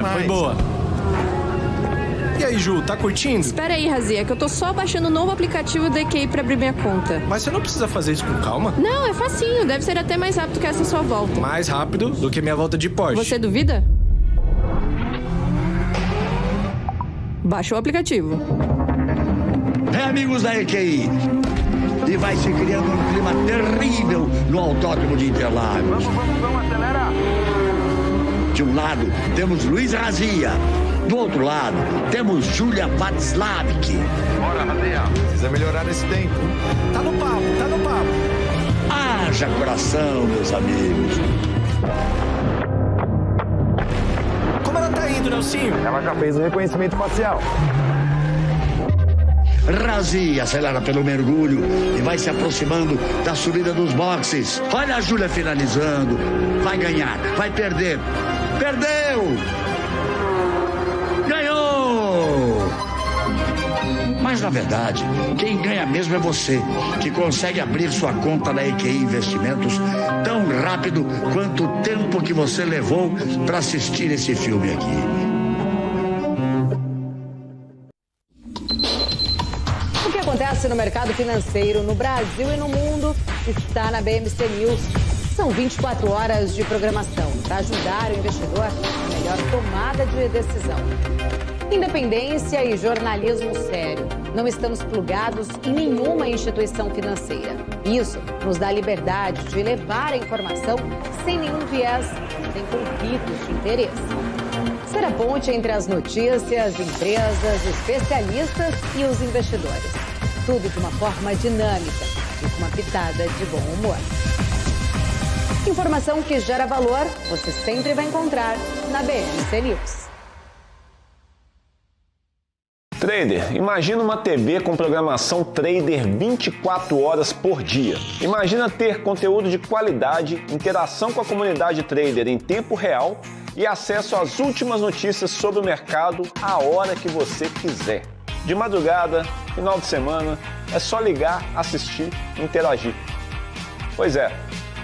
Foi boa. E aí, Ju, tá curtindo? Espera aí, Razia, que eu tô só baixando o novo aplicativo do EQI pra abrir minha conta. Mas você não precisa fazer isso com calma? Não, é facinho. Deve ser até mais rápido que essa sua volta. Mais rápido do que minha volta de Porsche. Você duvida? Baixa o aplicativo. Amigos da EQI, e vai se criando um clima terrível no Autódromo de Interlagos. Vamos acelerar. De um lado, temos Luiz Razia. Do outro lado, temos Júlia Václavik. Bora, Razia. Precisa melhorar esse tempo. Tá no papo. Haja coração, meus amigos. Como ela tá indo, Nelsinho? Ela já fez o reconhecimento facial. Razia acelera pelo mergulho e vai se aproximando da subida dos boxes. Olha a Júlia finalizando. Vai ganhar, vai perder. Perdeu! Ganhou! Mas, na verdade, quem ganha mesmo é você, que consegue abrir sua conta na EQI Investimentos tão rápido quanto o tempo que você levou para assistir esse filme aqui. O que acontece no mercado financeiro no Brasil e no mundo está na BMC News. São 24 horas de programação para ajudar o investidor na melhor tomada de decisão. Independência e jornalismo sério. Não estamos plugados em nenhuma instituição financeira. Isso nos dá liberdade de levar a informação sem nenhum viés, sem conflitos de interesse. Ser a ponte entre as notícias, empresas, especialistas e os investidores. Tudo de uma forma dinâmica e com uma pitada de bom humor. Informação que gera valor, você sempre vai encontrar na BMC News. Trader, imagina uma TV com programação trader 24 horas por dia. Imagina ter conteúdo de qualidade, interação com a comunidade trader em tempo real e acesso às últimas notícias sobre o mercado a hora que você quiser. De madrugada, final de semana, é só ligar, assistir e interagir. Pois é,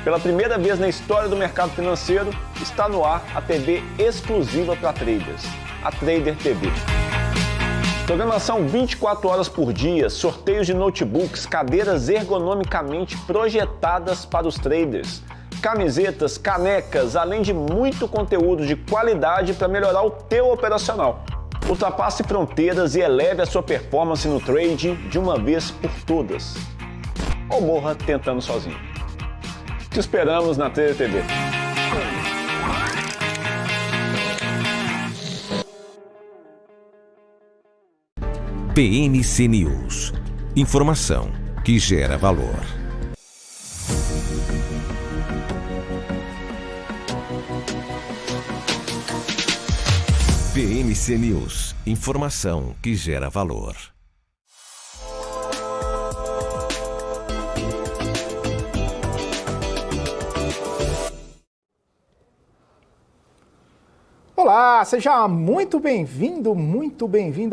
pela primeira vez na história do mercado financeiro, está no ar a TV exclusiva para traders, a Trader TV. Programação 24 horas por dia, sorteios de notebooks, cadeiras ergonomicamente projetadas para os traders, camisetas, canecas, além de muito conteúdo de qualidade para melhorar o teu operacional. Ultrapasse fronteiras e eleve a sua performance no trade de uma vez por todas. Ou morra tentando sozinho. Te esperamos na Trader TV. BMC News. Informação que gera valor. BMC News. Informação que gera valor. Olá, seja muito bem-vindo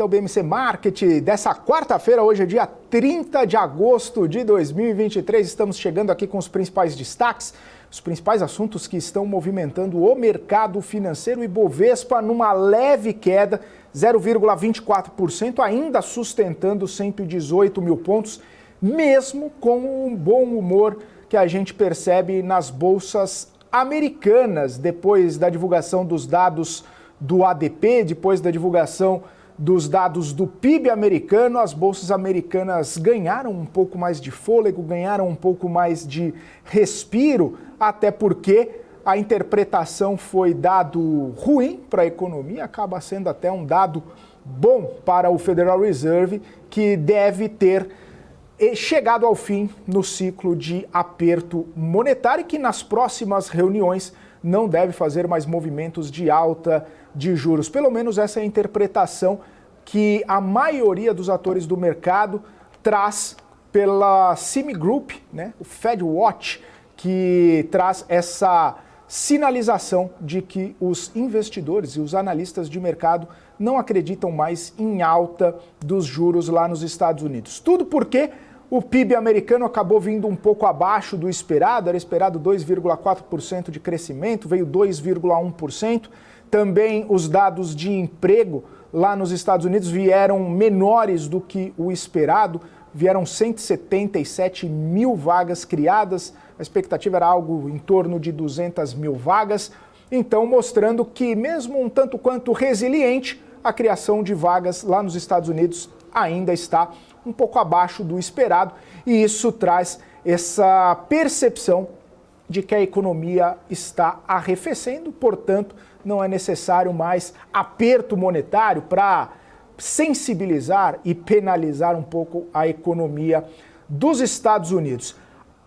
ao BMC Market dessa quarta-feira. Hoje é dia 30 de agosto de 2023. Estamos chegando aqui com os principais destaques, os principais assuntos que estão movimentando o mercado financeiro. E Bovespa numa leve queda, 0,24%, ainda sustentando 118 mil pontos, mesmo com um bom humor que a gente percebe nas bolsas americanas, depois da divulgação dos dados do ADP, depois da divulgação dos dados do PIB americano, as bolsas americanas ganharam um pouco mais de fôlego, ganharam um pouco mais de respiro, até porque a interpretação foi dado ruim para a economia, acaba sendo até um dado bom para o Federal Reserve, que deve ter chegado ao fim no ciclo de aperto monetário e que nas próximas reuniões não deve fazer mais movimentos de alta de juros. Pelo menos essa é a interpretação que a maioria dos atores do mercado traz pela Citigroup, né, o FedWatch, que traz essa sinalização de que os investidores e os analistas de mercado não acreditam mais em alta dos juros lá nos Estados Unidos. Tudo porque o PIB americano acabou vindo um pouco abaixo do esperado, era esperado 2,4% de crescimento, veio 2,1%, Também os dados de emprego lá nos Estados Unidos vieram menores do que o esperado, vieram 177 mil vagas criadas, a expectativa era algo em torno de 200 mil vagas, então mostrando que mesmo um tanto quanto resiliente, a criação de vagas lá nos Estados Unidos ainda está um pouco abaixo do esperado, e isso traz essa percepção de que a economia está arrefecendo, portanto, não é necessário mais aperto monetário para sensibilizar e penalizar um pouco a economia dos Estados Unidos.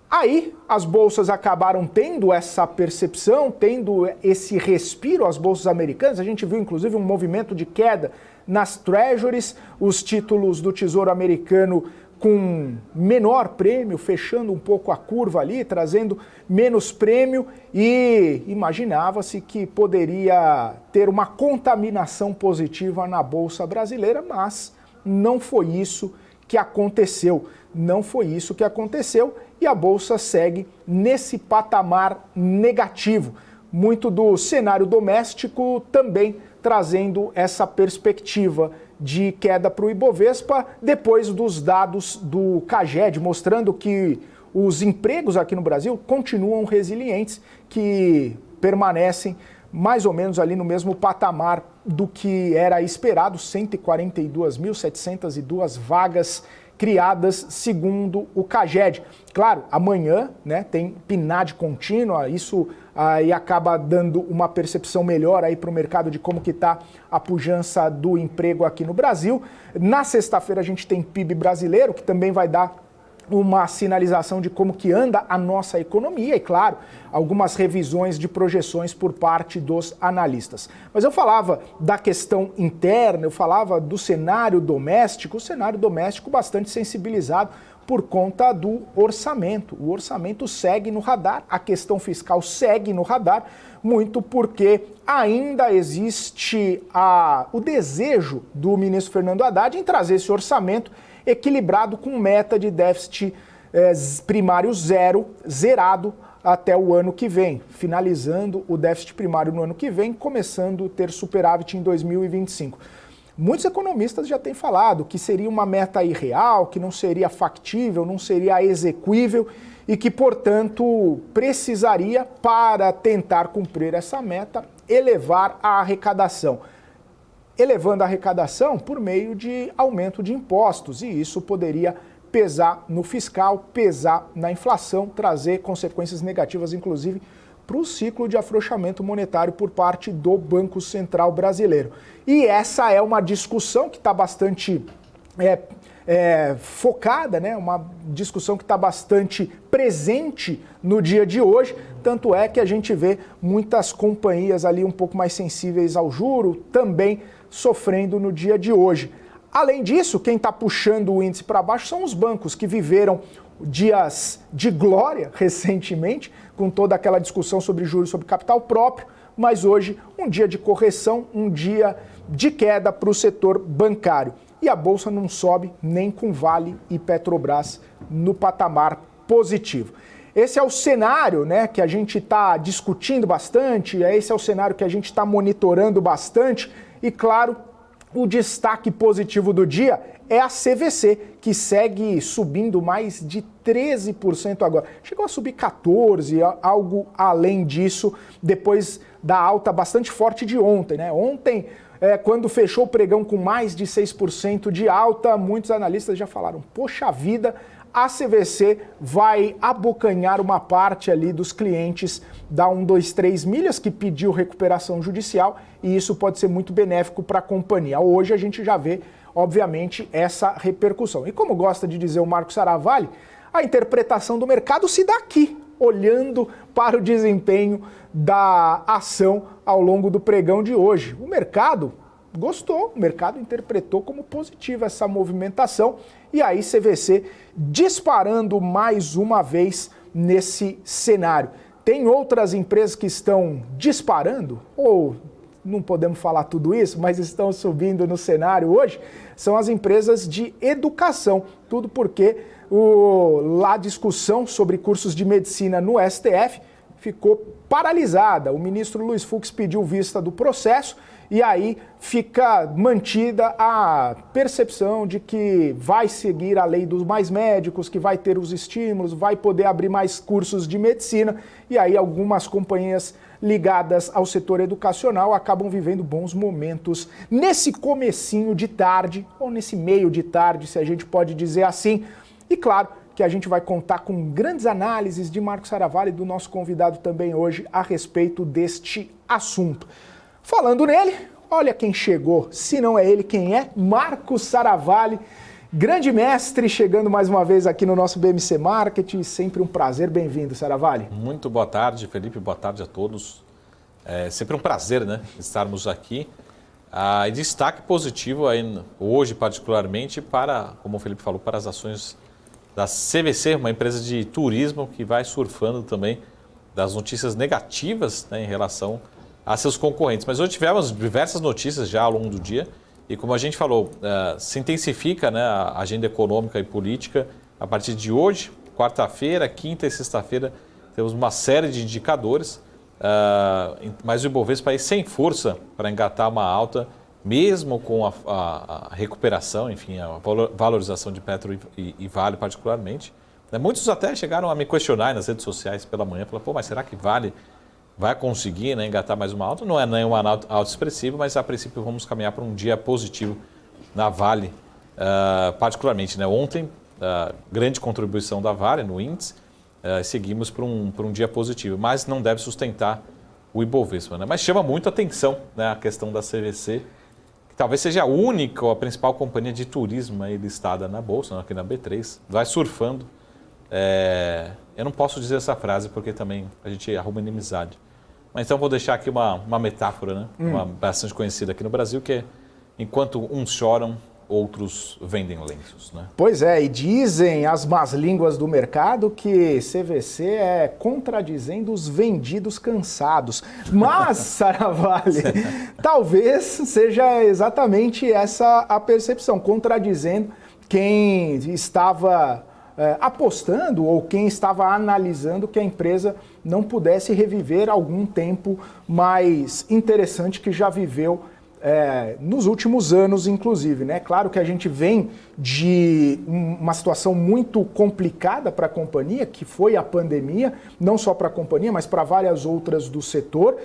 Aí, as bolsas acabaram tendo essa percepção, tendo esse respiro, as bolsas americanas. A gente viu, inclusive, um movimento de queda nas treasuries, os títulos do Tesouro Americano com menor prêmio, fechando um pouco a curva ali, trazendo menos prêmio, e imaginava-se que poderia ter uma contaminação positiva na Bolsa Brasileira, mas não foi isso que aconteceu. Não foi isso que aconteceu e a Bolsa segue nesse patamar negativo. Muito do cenário doméstico também trazendo essa perspectiva de queda para o Ibovespa, depois dos dados do CAGED, mostrando que os empregos aqui no Brasil continuam resilientes, que permanecem mais ou menos ali no mesmo patamar do que era esperado, 142.702 vagas criadas, segundo o CAGED. Claro, amanhã, né, tem PNAD contínua, isso aí acaba dando uma percepção melhor aí para o mercado de como que está a pujança do emprego aqui no Brasil. Na sexta-feira a gente tem PIB brasileiro, que também vai dar uma sinalização de como que anda a nossa economia e, claro, algumas revisões de projeções por parte dos analistas. Mas eu falava da questão interna, eu falava do cenário doméstico, o cenário doméstico bastante sensibilizado por conta do orçamento. O orçamento segue no radar, a questão fiscal segue no radar, muito porque ainda existe o desejo do ministro Fernando Haddad em trazer esse orçamento equilibrado com meta de déficit primário zerado até o ano que vem, finalizando o déficit primário no ano que vem, começando a ter superávit em 2025. Muitos economistas já têm falado que seria uma meta irreal, que não seria factível, não seria execuível e que, portanto, precisaria, para tentar cumprir essa meta, elevar a arrecadação. Elevando a arrecadação por meio de aumento de impostos, e isso poderia pesar no fiscal, pesar na inflação, trazer consequências negativas, inclusive, para o ciclo de afrouxamento monetário por parte do Banco Central brasileiro. E essa é uma discussão que está bastante focada, né? Uma discussão que está bastante presente no dia de hoje, tanto é que a gente vê muitas companhias ali um pouco mais sensíveis ao juro também sofrendo no dia de hoje. Além disso, quem está puxando o índice para baixo são os bancos, que viveram dias de glória recentemente, com toda aquela discussão sobre juros, sobre capital próprio, mas hoje um dia de correção, um dia de queda para o setor bancário. E a Bolsa não sobe nem com Vale e Petrobras no patamar positivo. Esse é o cenário, né, que a gente está discutindo bastante, esse é o cenário que a gente está monitorando bastante e, claro, o destaque positivo do dia é a CVC, que segue subindo mais de 13% agora. Chegou a subir 14%, algo além disso, depois da alta bastante forte de ontem, né? Ontem, quando fechou o pregão com mais de 6% de alta, muitos analistas já falaram, poxa vida, a CVC vai abocanhar uma parte ali dos clientes da 123 Milhas, que pediu recuperação judicial, e isso pode ser muito benéfico para a companhia. Hoje a gente já vê, obviamente, essa repercussão. E como gosta de dizer o Marco Saravalli, a interpretação do mercado se dá aqui, olhando para o desempenho da ação ao longo do pregão de hoje. O mercado gostou, o mercado interpretou como positiva essa movimentação, e aí CVC disparando mais uma vez nesse cenário. Tem outras empresas que estão disparando, ou não podemos falar tudo isso, mas estão subindo no cenário hoje, são as empresas de educação. Tudo porque a discussão sobre cursos de medicina no STF ficou paralisada. O ministro Luiz Fux pediu vista do processo e aí fica mantida a percepção de que vai seguir a lei dos mais médicos, que vai ter os estímulos, vai poder abrir mais cursos de medicina, e aí algumas companhias ligadas ao setor educacional acabam vivendo bons momentos nesse comecinho de tarde, ou nesse meio de tarde, se a gente pode dizer assim. E claro que a gente vai contar com grandes análises de Marco Saravalli e do nosso convidado também hoje a respeito deste assunto. Falando nele, olha quem chegou, se não é ele, quem é? Marco Saravalli, grande mestre, chegando mais uma vez aqui no nosso BMC Marketing. Sempre um prazer, bem-vindo, Saravalli. Muito boa tarde, Felipe, boa tarde a todos. É sempre um prazer, né, estarmos aqui. E destaque positivo aí, hoje, particularmente, para, como o Felipe falou, para as ações da CVC, uma empresa de turismo que vai surfando também das notícias negativas, né, em relação a seus concorrentes. Mas hoje tivemos diversas notícias já ao longo do dia e, como a gente falou, se intensifica, né, a agenda econômica e política a partir de hoje, quarta-feira, quinta e sexta-feira, temos uma série de indicadores, mas o Ibovespa aí sem força para engatar uma alta, mesmo com a recuperação, enfim, a valorização de Petro e Vale particularmente. Muitos até chegaram a me questionar nas redes sociais pela manhã, falaram, pô, mas será que Vale vai conseguir, né, engatar mais uma alta? Não é nenhuma alta expressiva, mas a princípio vamos caminhar para um dia positivo na Vale, particularmente. Né? Ontem, grande contribuição da Vale no índice, seguimos para um dia positivo, mas não deve sustentar o Ibovespa. Né? Mas chama muito a atenção, né, a questão da CVC, que talvez seja a única ou a principal companhia de turismo aí listada na Bolsa, aqui na B3, vai surfando. Eu não posso dizer essa frase porque também a gente arruma inimizade. Mas então vou deixar aqui uma metáfora, né? Uma bastante conhecida aqui no Brasil, que é enquanto uns choram, outros vendem lenços. Né? Pois é, e dizem as más línguas do mercado que CVC é contradizendo os vendidos cansados. Mas, Saravalli, talvez seja exatamente essa a percepção, contradizendo quem estava apostando ou quem estava analisando que a empresa não pudesse reviver algum tempo mais interessante que já viveu nos últimos anos, inclusive. Né? Claro que a gente vem de uma situação muito complicada para a companhia, que foi a pandemia, não só para a companhia, mas para várias outras do setor,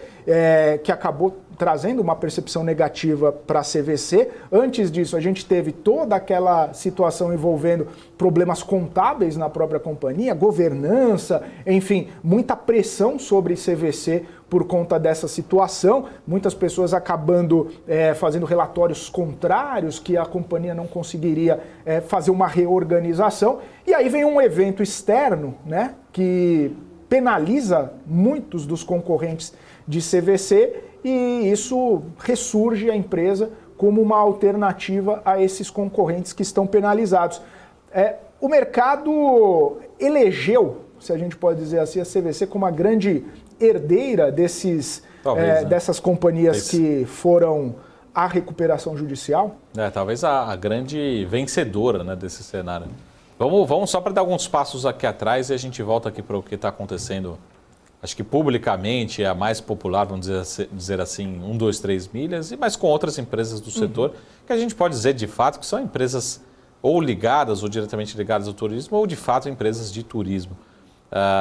que acabou trazendo uma percepção negativa para a CVC. Antes disso, a gente teve toda aquela situação envolvendo problemas contábeis na própria companhia, governança, enfim, muita pressão sobre CVC por conta dessa situação, muitas pessoas acabando fazendo relatórios contrários, que a companhia não conseguiria fazer uma reorganização. E aí vem um evento externo, né, que penaliza muitos dos concorrentes de CVC, e isso ressurge a empresa como uma alternativa a esses concorrentes que estão penalizados. O mercado elegeu, se a gente pode dizer assim, a CVC como uma grande herdeira dessas companhias que foram à recuperação judicial. Talvez a grande vencedora, né, desse cenário. Vamos só para dar alguns passos aqui atrás e a gente volta aqui para o que está acontecendo. Acho que publicamente é a mais popular, vamos dizer assim, 1, 2, 3 milhas, mas com outras empresas do setor, que a gente pode dizer de fato que são empresas ou ligadas ou diretamente ligadas ao turismo, ou de fato empresas de turismo.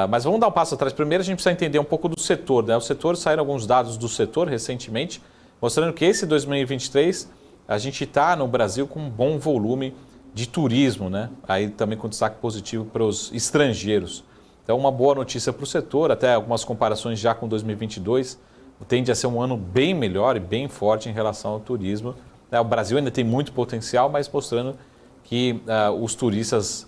Mas vamos dar um passo atrás. Primeiro a gente precisa entender um pouco do setor. Né? O setor, saíram alguns dados do setor recentemente, mostrando que esse 2023 a gente está no Brasil com um bom volume de turismo, né? Aí também com destaque positivo para os estrangeiros. Então, uma boa notícia para o setor, até algumas comparações já com 2022, tende a ser um ano bem melhor e bem forte em relação ao turismo. O Brasil ainda tem muito potencial, mas mostrando que os turistas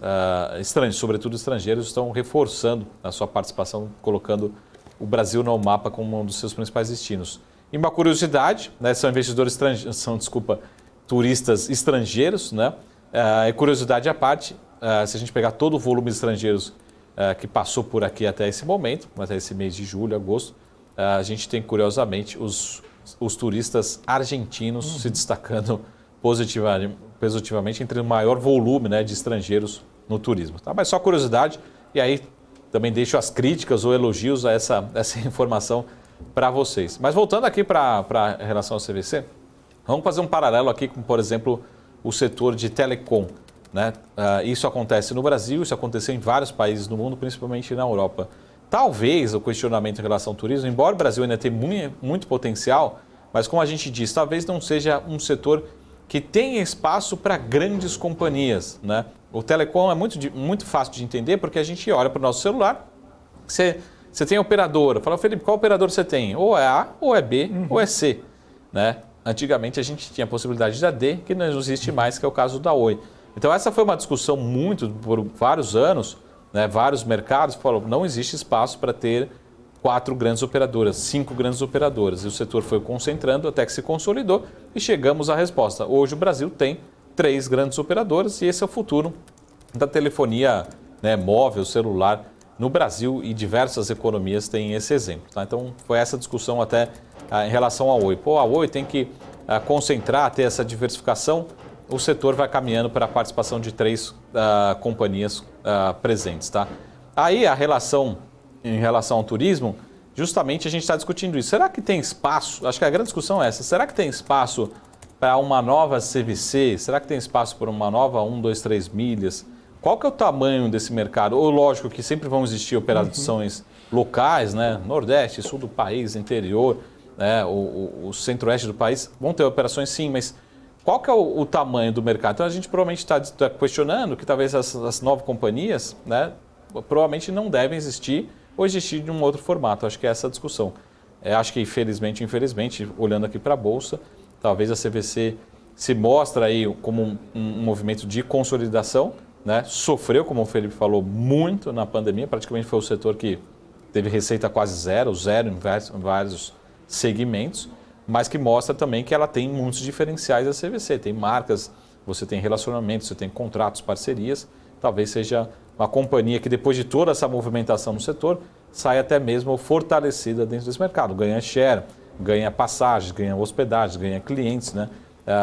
estrangeiros, sobretudo estrangeiros, estão reforçando a sua participação, colocando o Brasil no mapa como um dos seus principais destinos. E uma curiosidade, né, são investidores turistas estrangeiros, né? Curiosidade à parte, se a gente pegar todo o volume de estrangeiros que passou por aqui até esse momento, até esse mês de julho, agosto, a gente tem, curiosamente, os turistas argentinos se destacando positivamente entre o maior volume, né, de estrangeiros no turismo. Tá? Mas só curiosidade, e aí também deixo as críticas ou elogios a essa informação para vocês. Mas voltando aqui para a relação ao CVC, vamos fazer um paralelo aqui com, por exemplo, o setor de telecom. Né? Isso acontece no Brasil, isso aconteceu em vários países do mundo, principalmente na Europa. Talvez o questionamento em relação ao turismo, embora o Brasil ainda tenha muito potencial, mas como a gente disse, talvez não seja um setor que tenha espaço para grandes companhias. Né? O telecom é muito fácil de entender porque a gente olha para o nosso celular, você tem operadora, fala, Felipe, qual operador você tem? Ou é A, ou é B, ou é C. Né? Antigamente a gente tinha a possibilidade da D, que não existe mais, que é o caso da Oi. Então essa foi uma discussão por vários anos, né? Vários mercados falaram, não existe espaço para ter 4 grandes operadoras, 5 grandes operadoras. E o setor foi concentrando até que se consolidou e chegamos à resposta. Hoje o Brasil tem 3 grandes operadoras e esse é o futuro da telefonia, né, móvel, celular no Brasil, e diversas economias têm esse exemplo. Tá? Então foi essa discussão até em relação à Oi. A Oi tem que concentrar, ter essa diversificação. O setor vai caminhando para a participação de 3 companhias presentes. Tá? Aí a relação em relação ao turismo, justamente a gente está discutindo isso. Será que tem espaço? Acho que a grande discussão é essa. Será que tem espaço para uma nova CVC? Será que tem espaço para uma nova 1, 2, 3 milhas? Qual que é o tamanho desse mercado? Ou lógico que sempre vão existir operações locais, né? Nordeste, sul do país, interior, né? o centro-oeste do país, vão ter operações sim, mas qual que é o tamanho do mercado? Então a gente provavelmente está questionando que talvez as novas companhias, né, provavelmente não devem existir ou existir de um outro formato. Acho que é essa a discussão. Acho que infelizmente, olhando aqui para a Bolsa, talvez a CVC se mostra aí como um movimento de consolidação, né? Sofreu, como o Felipe falou, muito na pandemia, praticamente foi o setor que teve receita quase zero em vários segmentos, mas que mostra também que ela tem muitos diferenciais da CVC. Tem marcas, você tem relacionamentos, você tem contratos, parcerias. Talvez seja uma companhia que depois de toda essa movimentação no setor, sai até mesmo fortalecida dentro desse mercado. Ganha share, ganha passagens, ganha hospedagens, ganha clientes. Né?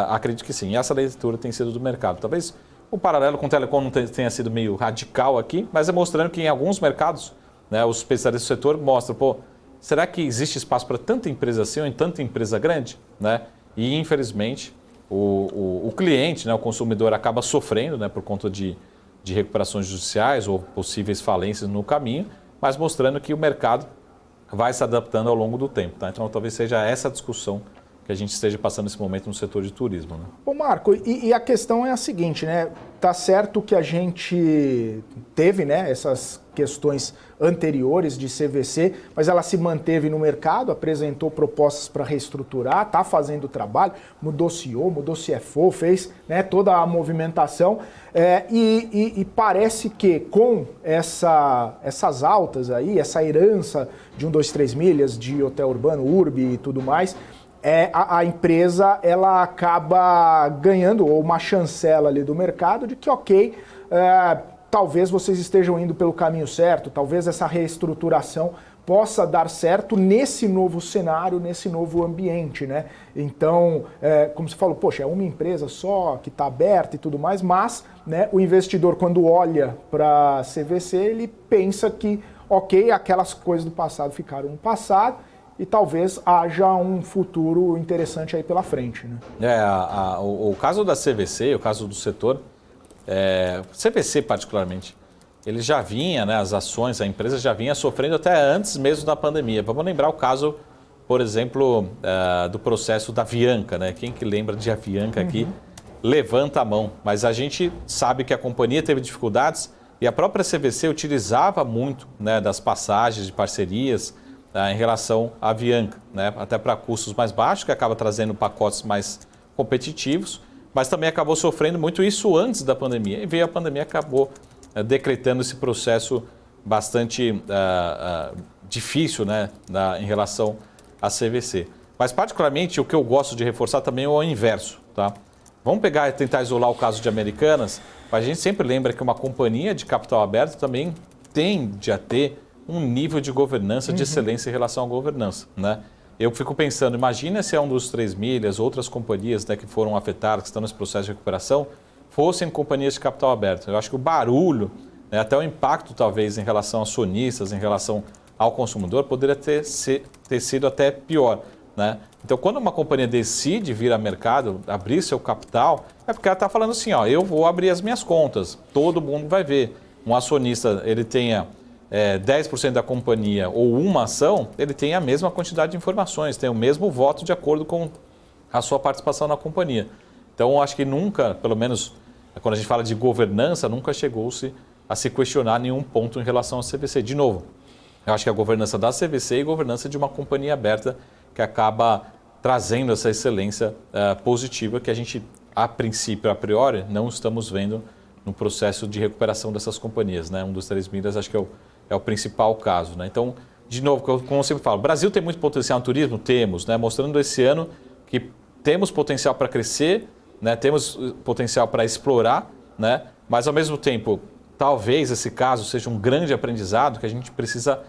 Acredito que sim. E essa leitura tem sido do mercado. Talvez o paralelo com o telecom não tenha sido meio radical aqui, mas é mostrando que em alguns mercados, né, os especialistas do setor mostram, será que existe espaço para tanta empresa assim ou em tanta empresa grande? Né? E infelizmente o cliente, né, o consumidor acaba sofrendo, né, por conta de recuperações judiciais ou possíveis falências no caminho, mas mostrando que o mercado vai se adaptando ao longo do tempo. Tá? Então talvez seja essa a discussão que a gente esteja passando nesse momento no setor de turismo. Né? Ô Marco, e a questão é a seguinte, né? Tá certo que a gente teve, né, essas questões anteriores de CVC, mas ela se manteve no mercado, apresentou propostas para reestruturar, está fazendo o trabalho, mudou CEO, mudou CFO, fez, né, toda a movimentação, e parece que com essas altas aí, essa herança de 1, 2, 3 milhas de hotel urbano, Urbi e tudo mais, a empresa ela acaba ganhando uma chancela ali do mercado de que, ok, talvez vocês estejam indo pelo caminho certo, talvez essa reestruturação possa dar certo nesse novo cenário, nesse novo ambiente, né? Então, como você falou, poxa, é uma empresa só que está aberta e tudo mais, mas, né, o investidor, quando olha para a CVC, ele pensa que, ok, aquelas coisas do passado ficaram no passado, e talvez haja um futuro interessante aí pela frente. Né? O caso da CVC, o caso do setor, CVC particularmente, ele já vinha, né, as ações, a empresa já vinha sofrendo até antes mesmo da pandemia. Vamos lembrar o caso, por exemplo, do processo da Avianca. Né? Quem que lembra de Avianca aqui, levanta a mão. Mas a gente sabe que a companhia teve dificuldades e a própria CVC utilizava muito, né, das passagens, de parcerias, em relação à Avianca, né? Até para custos mais baixos, que acaba trazendo pacotes mais competitivos, mas também acabou sofrendo muito isso antes da pandemia. E veio a pandemia, acabou decretando esse processo bastante difícil, né, em relação à CVC. Mas particularmente o que eu gosto de reforçar também é o inverso. Tá? Vamos pegar e tentar isolar o caso de Americanas, mas a gente sempre lembra que uma companhia de capital aberto também tende a ter um nível de governança, de excelência em relação à governança. Né? Eu fico pensando, imagina se é um dos 3 milhas, outras companhias, né, que foram afetadas, que estão nesse processo de recuperação, fossem companhias de capital aberto. Eu acho que o barulho, né? Até o impacto, talvez, em relação aos acionistas, em relação ao consumidor, poderia ter sido até pior, né? Então, quando uma companhia decide vir a mercado, abrir seu capital, é porque ela está falando assim, ó, eu vou abrir as minhas contas, todo mundo vai ver. Um acionista, ele tenha 10% da companhia ou uma ação, ele tem a mesma quantidade de informações, tem o mesmo voto de acordo com a sua participação na companhia. Então, acho que nunca, pelo menos quando a gente fala de governança, nunca chegou-se a se questionar nenhum ponto em relação à CVC. De novo, eu acho que a governança da CVC é a governança de uma companhia aberta que acaba trazendo essa excelência positiva que a gente, a princípio, a priori, não estamos vendo no processo de recuperação dessas companhias, né? Um dos 3 milhas acho que é o principal caso, né? Então, de novo, como eu sempre falo, o Brasil tem muito potencial no turismo? Temos, né? Mostrando esse ano que temos potencial para crescer, né? Temos potencial para explorar, né? Mas, ao mesmo tempo, talvez esse caso seja um grande aprendizado que a gente precisa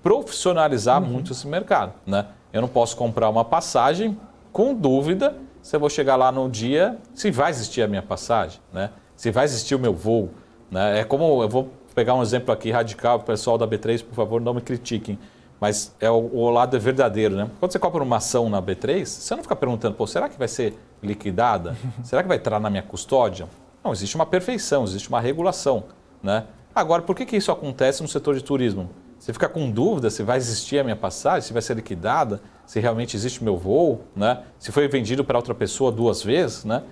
profissionalizar muito esse mercado, né? Eu não posso comprar uma passagem com dúvida se eu vou chegar lá no dia, se vai existir a minha passagem, né? Se vai existir o meu voo, né? É como, eu vou pegar um exemplo aqui radical, pessoal da B3, por favor, não me critiquem, mas o lado verdadeiro, né? Quando você compra uma ação na B3, você não fica perguntando, pô, será que vai ser liquidada? Será que vai entrar na minha custódia? Não, existe uma perfeição, existe uma regulação, né? Agora, por que isso acontece no setor de turismo? Você fica com dúvida se vai existir a minha passagem, se vai ser liquidada, se realmente existe o meu voo, né? Se foi vendido para outra pessoa 2 vezes, né?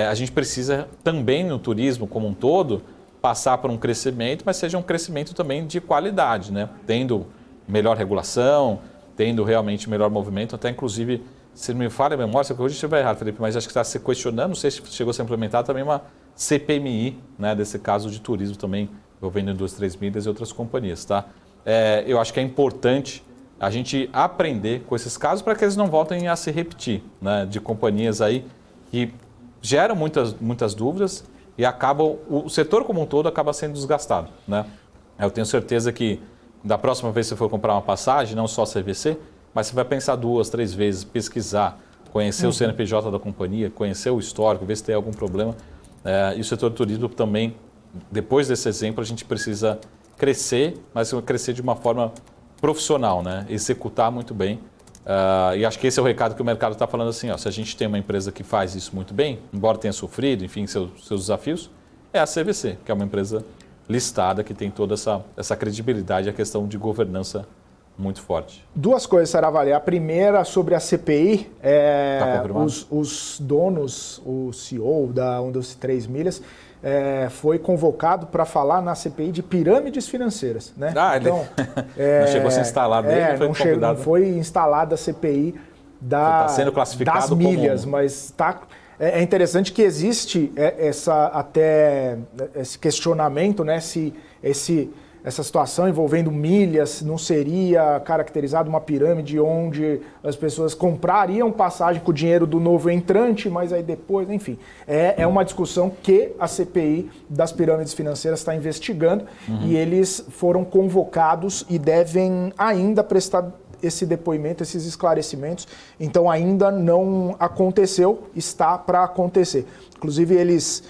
A gente precisa também no turismo como um todo passar por um crescimento, mas seja um crescimento também de qualidade, né? Tendo melhor regulação, tendo realmente melhor movimento, até inclusive, se não me falha a memória, se hoje estiver errado, Felipe, mas acho que está se questionando, não sei se chegou a ser implementada também uma CPMI, né? Desse caso de turismo também, envolvendo Indústria 3 Milhas e outras companhias, tá? Eu acho que é importante a gente aprender com esses casos para que eles não voltem a se repetir, né? De companhias aí que geram muitas dúvidas e acabam, o setor como um todo acaba sendo desgastado, né? Eu tenho certeza que da próxima vez que você for comprar uma passagem, não só a CVC, mas você vai pensar 2, 3 vezes, pesquisar, conhecer o CNPJ da companhia, conhecer o histórico, ver se tem algum problema. E o setor do turismo também, depois desse exemplo, a gente precisa crescer, mas crescer de uma forma profissional, né? Executar muito bem. E acho que esse é o recado que o mercado está falando assim, ó, se a gente tem uma empresa que faz isso muito bem, embora tenha sofrido, enfim, seus desafios, é a CVC, que é uma empresa listada, que tem toda essa credibilidade, a questão de governança muito forte. 2 coisas, Saravalli. A primeira, sobre a CPI, os donos, o CEO da Indústria 3 Milhas, foi convocado para falar na CPI de pirâmides financeiras, né? Então, não chegou a ser instalado, não foi instalada a CPI tá sendo classificado das milhas, como... mas é interessante que existe esse questionamento, né? Se essa situação envolvendo milhas não seria caracterizada uma pirâmide onde as pessoas comprariam passagem com o dinheiro do novo entrante, mas aí depois, enfim. É uma discussão que a CPI das pirâmides financeiras está investigando e eles foram convocados e devem ainda prestar esse depoimento, esses esclarecimentos. Então ainda não aconteceu, está para acontecer. Inclusive eles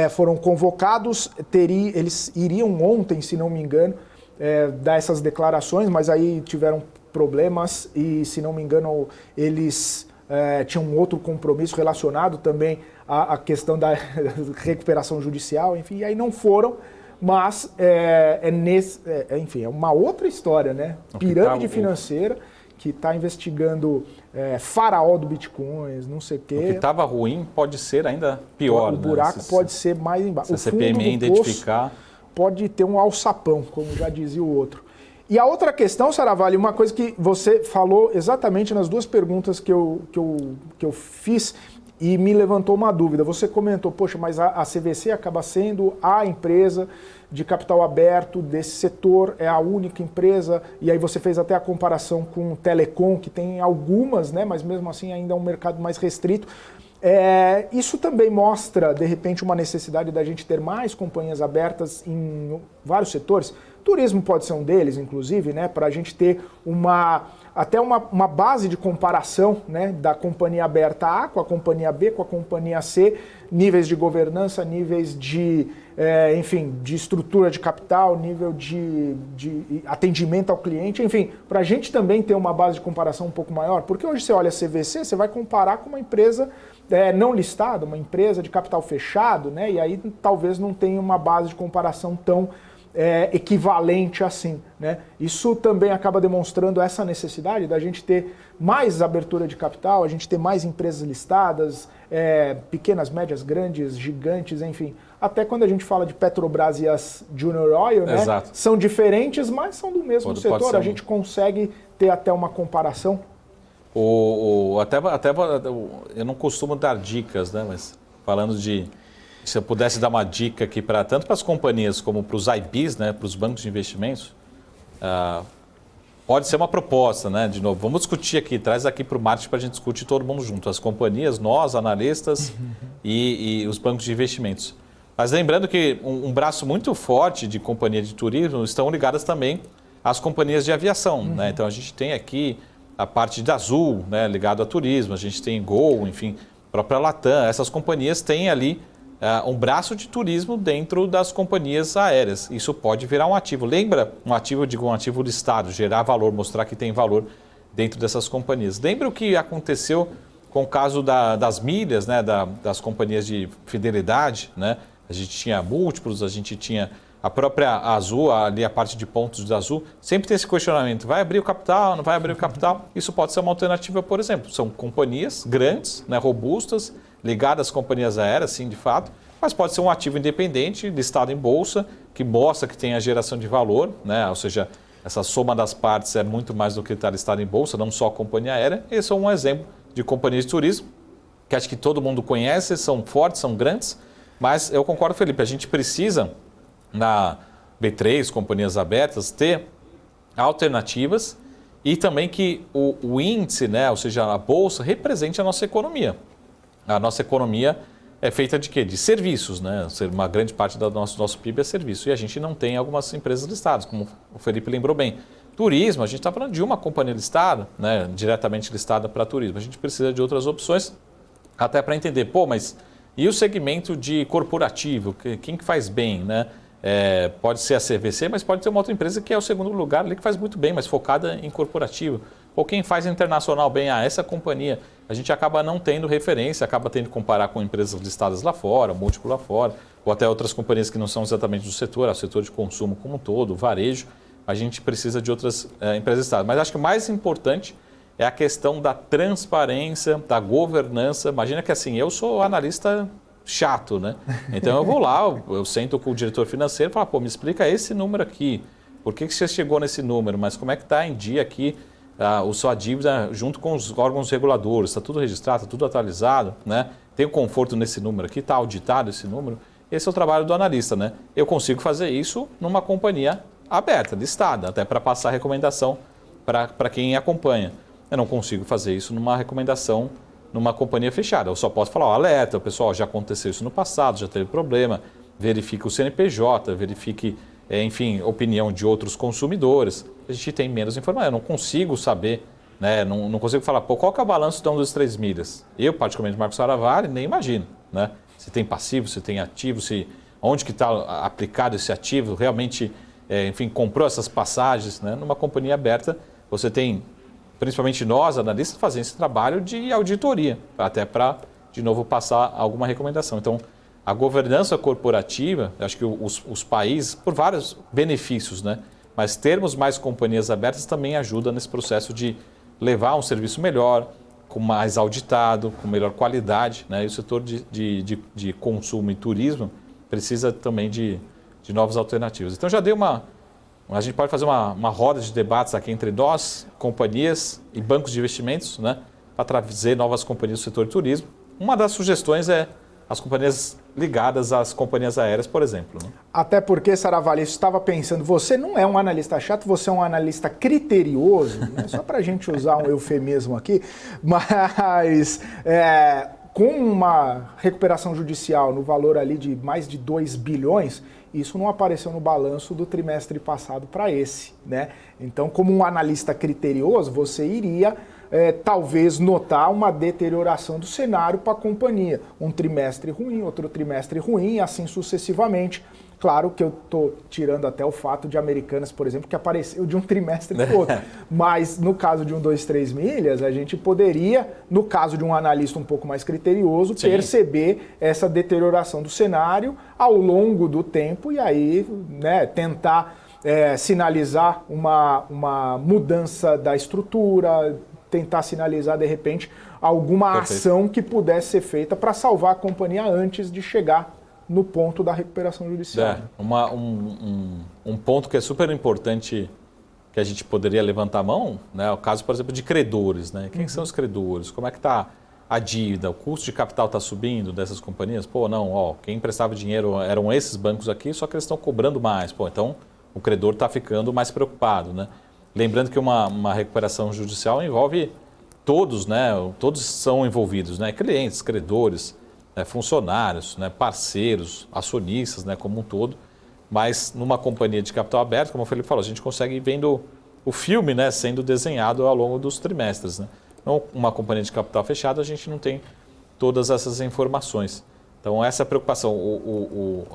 foram convocados, eles iriam ontem, se não me engano, dar essas declarações, mas aí tiveram problemas e, se não me engano, eles tinham um outro compromisso relacionado também à questão da recuperação judicial, enfim, e aí não foram. Mas, enfim, é uma outra história, né? Pirâmide financeira que está investigando faraó do Bitcoin, não sei o quê. O que estava ruim pode ser ainda pior. O buraco pode ser mais embaixo. Se a CPMI identificar... pode ter um alçapão, como já dizia o outro. E a outra questão, Saravalli, uma coisa que você falou exatamente nas 2 perguntas que eu fiz, e me levantou uma dúvida. Você comentou, poxa, mas a CVC acaba sendo a empresa de capital aberto desse setor, é a única empresa, e aí você fez até a comparação com o Telecom, que tem algumas, né, mas mesmo assim ainda é um mercado mais restrito. Isso também mostra, de repente, uma necessidade da gente ter mais companhias abertas em vários setores. Turismo pode ser um deles, inclusive, né, para a gente ter uma até uma base de comparação, né, da companhia aberta A com a companhia B, com a companhia C, níveis de governança, níveis de, enfim, de estrutura de capital, nível de atendimento ao cliente, enfim, para a gente também ter uma base de comparação um pouco maior, porque hoje você olha a CVC, você vai comparar com uma empresa não listada, uma empresa de capital fechado, né, e aí talvez não tenha uma base de comparação tão equivalente assim, né? Isso também acaba demonstrando essa necessidade da gente ter mais abertura de capital, a gente ter mais empresas listadas, pequenas, médias, grandes, gigantes, enfim. Até quando a gente fala de Petrobras e as Junior Oil, né? Exato. São diferentes, mas são do mesmo setor. A gente consegue ter até uma comparação. Até eu não costumo dar dicas, né? Mas falando de... Se eu pudesse dar uma dica aqui tanto para as companhias como para os IBs, né, para os bancos de investimentos, pode ser uma proposta, né? De novo, vamos discutir aqui, traz aqui para o marketing para a gente discutir todo mundo junto, as companhias, nós, analistas e os bancos de investimentos. Mas lembrando que um braço muito forte de companhia de turismo estão ligadas também às companhias de aviação, né? Então a gente tem aqui a parte da Azul, né, ligado a turismo, a gente tem Gol, enfim, a própria Latam, essas companhias têm ali um braço de turismo dentro das companhias aéreas. Isso pode virar um ativo. Lembra um ativo listado, gerar valor, mostrar que tem valor dentro dessas companhias. Lembra o que aconteceu com o caso das milhas, né, das companhias de fidelidade, né? A gente tinha múltiplos, a gente tinha a própria Azul, ali a parte de pontos da Azul, sempre tem esse questionamento, vai abrir o capital, não vai abrir o capital? Isso pode ser uma alternativa, por exemplo. São companhias grandes, né, robustas, ligadas às companhias aéreas, sim, de fato, mas pode ser um ativo independente, listado em bolsa, que mostra que tem a geração de valor, né? Ou seja, essa soma das partes é muito mais do que estar listado em bolsa, não só a companhia aérea. Esse é um exemplo de companhia de turismo, que acho que todo mundo conhece, são fortes, são grandes, mas eu concordo, Felipe, a gente precisa, na B3, companhias abertas, ter alternativas e também que o índice, né? Ou seja, a bolsa, represente a nossa economia. A nossa economia é feita de quê? De serviços, né? Uma grande parte do nosso PIB é serviço. E a gente não tem algumas empresas listadas, como o Felipe lembrou bem. Turismo, a gente está falando de uma companhia listada, né? Diretamente listada para turismo. A gente precisa de outras opções, até para entender, mas e o segmento de corporativo? Quem que faz bem, né? Pode ser a CVC, mas pode ter uma outra empresa que é o segundo lugar ali, que faz muito bem, mas focada em corporativo. Ou quem faz internacional bem, essa companhia, a gente acaba não tendo referência, acaba tendo que comparar com empresas listadas lá fora, múltiplo lá fora, ou até outras companhias que não são exatamente do setor, é o setor de consumo como um todo, varejo, a gente precisa de outras empresas listadas. Mas acho que o mais importante é a questão da transparência, da governança. Imagina que assim, eu sou analista chato, né? Então eu vou lá, eu sento com o diretor financeiro e falo, me explica esse número aqui, por que você chegou nesse número, mas como é que está em dia aqui a sua dívida junto com os órgãos reguladores, está tudo registrado, está tudo atualizado, né? Tem conforto nesse número aqui, está auditado esse número. Esse é o trabalho do analista, né? Eu consigo fazer isso numa companhia aberta, listada, até para passar recomendação para quem acompanha. Eu não consigo fazer isso numa recomendação numa companhia fechada. Eu só posso falar, alerta, pessoal, já aconteceu isso no passado, já teve problema, verifique o CNPJ, verifique, enfim, opinião de outros consumidores. A gente tem menos informação, eu não consigo saber, né? Não consigo falar, qual que é o balanço então dos 3 milhas? Eu, particularmente, Marcos Saravali, nem imagino, né? Se tem passivo, se tem ativo, onde que está aplicado esse ativo, realmente, enfim, comprou essas passagens, né? Numa companhia aberta, você tem, principalmente nós, analistas, fazendo esse trabalho de auditoria, até para, de novo, passar alguma recomendação. Então, a governança corporativa, acho que os países, por vários benefícios, né? Mas termos mais companhias abertas também ajuda nesse processo de levar um serviço melhor, com mais auditado, com melhor qualidade, né? E o setor de consumo e turismo precisa também de novas alternativas. Então, já dei a gente pode fazer uma roda de debates aqui entre nós, companhias e bancos de investimentos, né, para trazer novas companhias do setor de turismo. Uma das sugestões é as companhias ligadas às companhias aéreas, por exemplo. Né? Até porque, Saravali, eu estava pensando, você não é um analista chato, você é um analista criterioso, né? Só para a gente usar um eufemismo aqui, mas com uma recuperação judicial no valor ali de mais de 2 bilhões, isso não apareceu no balanço do trimestre passado para esse, né? Então, como um analista criterioso, você iria talvez notar uma deterioração do cenário para a companhia. Um trimestre ruim, outro trimestre ruim, e assim sucessivamente. Claro que eu estou tirando até o fato de Americanas, por exemplo, que apareceu de um trimestre para o outro. Mas no caso de 123 milhas, a gente poderia, no caso de um analista um pouco mais criterioso, sim, perceber essa deterioração do cenário ao longo do tempo e aí, né, tentar sinalizar uma mudança da estrutura, tentar sinalizar, de repente, alguma ação que pudesse ser feita para salvar a companhia antes de chegar no ponto da recuperação judicial. Um ponto que é super importante que a gente poderia levantar a mão, né, é o caso, por exemplo, de credores. Né? Quem são os credores? Como é que está a dívida? O custo de capital está subindo dessas companhias? Pô, não, quem emprestava dinheiro eram esses bancos aqui, só que eles estão cobrando mais. Pô, então o credor está ficando mais preocupado, né? Lembrando que uma recuperação judicial envolve todos, né? Todos são envolvidos, né? Clientes, credores, né? Funcionários, né? Parceiros, acionistas, né? Como um todo. Mas numa companhia de capital aberto, como o Felipe falou, a gente consegue ir vendo o filme, né? Sendo desenhado ao longo dos trimestres, né? Então, uma companhia de capital fechado, a gente não tem todas essas informações. Então, essa preocupação.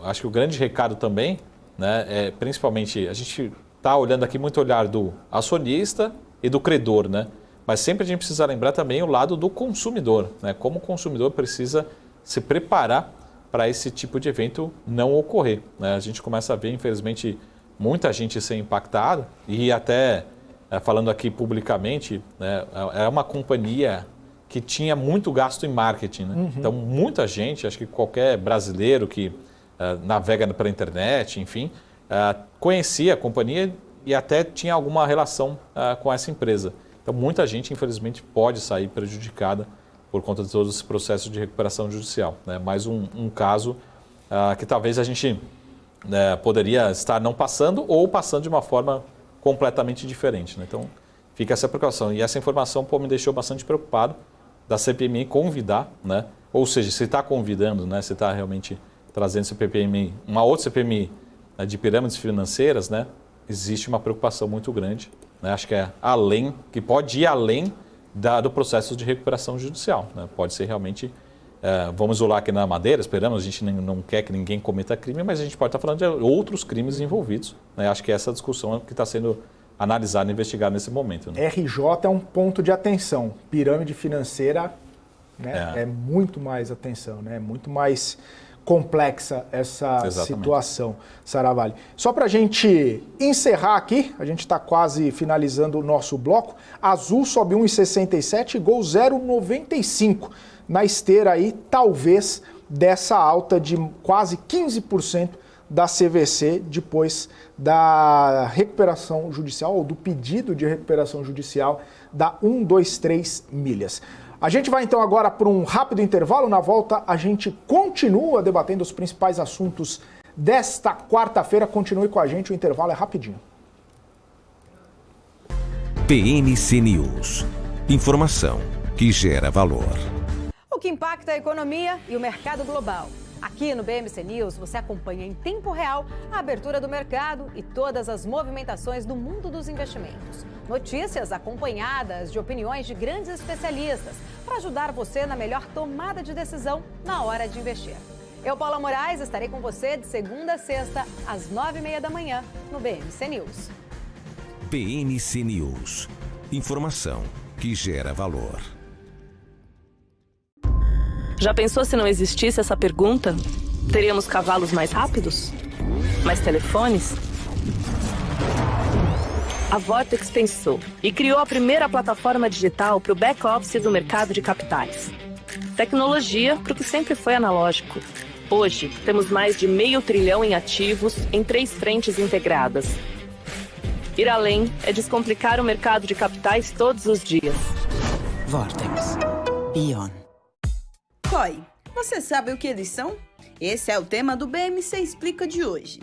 Acho que o grande recado também, né? É principalmente, a gente está olhando aqui muito o olhar do acionista e do credor, né? Mas sempre a gente precisa lembrar também o lado do consumidor, né? Como o consumidor precisa se preparar para esse tipo de evento não ocorrer, né? A gente começa a ver, infelizmente, muita gente ser impactada e até, falando aqui publicamente, né, é uma companhia que tinha muito gasto em marketing, né? Então, muita gente, acho que qualquer brasileiro que navega pela internet, enfim, conhecia a companhia e até tinha alguma relação com essa empresa. Então, muita gente, infelizmente, pode sair prejudicada por conta de todos esses processos de recuperação judicial, né? Mais um caso que talvez a gente poderia estar não passando ou passando de uma forma completamente diferente, né? Então, fica essa preocupação. E essa informação me deixou bastante preocupado da CPMI convidar, né? Ou seja, se está convidando, né? Se está realmente trazendo CPMI, uma outra CPMI de pirâmides financeiras, né? Existe uma preocupação muito grande, né? Acho que que pode ir além do processo de recuperação judicial, né? Pode ser realmente, vamos isolar aqui na Madeira, esperamos, a gente não quer que ninguém cometa crime, mas a gente pode estar falando de outros crimes envolvidos, né? Acho que essa discussão é que está sendo analisada e investigada nesse momento, né? RJ é um ponto de atenção, pirâmide financeira, né? É muito mais atenção, né? É muito mais complexa essa situação, Saravalli. Só para a gente encerrar aqui, a gente está quase finalizando o nosso bloco. Azul sobe 1,67 e Gol 0,95 na esteira aí, talvez, dessa alta de quase 15% da CVC depois da recuperação judicial ou do pedido de recuperação judicial da 123 milhas. A gente vai então agora para um rápido intervalo. Na volta a gente continua debatendo os principais assuntos desta quarta-feira. Continue com a gente, o intervalo é rapidinho. BMC News. Informação que gera valor. O que impacta a economia e o mercado global. Aqui no BMC News você acompanha em tempo real a abertura do mercado e todas as movimentações do mundo dos investimentos. Notícias acompanhadas de opiniões de grandes especialistas para ajudar você na melhor tomada de decisão na hora de investir. Eu, Paula Moraes, estarei com você de segunda a sexta, às 9h30 da manhã, no BMC News. BMC News. Informação que gera valor. Já pensou se não existisse essa pergunta? Teríamos cavalos mais rápidos? Mais telefones? A Vortex pensou e criou a primeira plataforma digital para o back-office do mercado de capitais. Tecnologia para o que sempre foi analógico. Hoje, temos mais de $500 bilhão em ativos em 3 frentes integradas. Ir além é descomplicar o mercado de capitais todos os dias. Vortex. Beyond. COI, você sabe o que eles são? Esse é o tema do BMC Explica de hoje.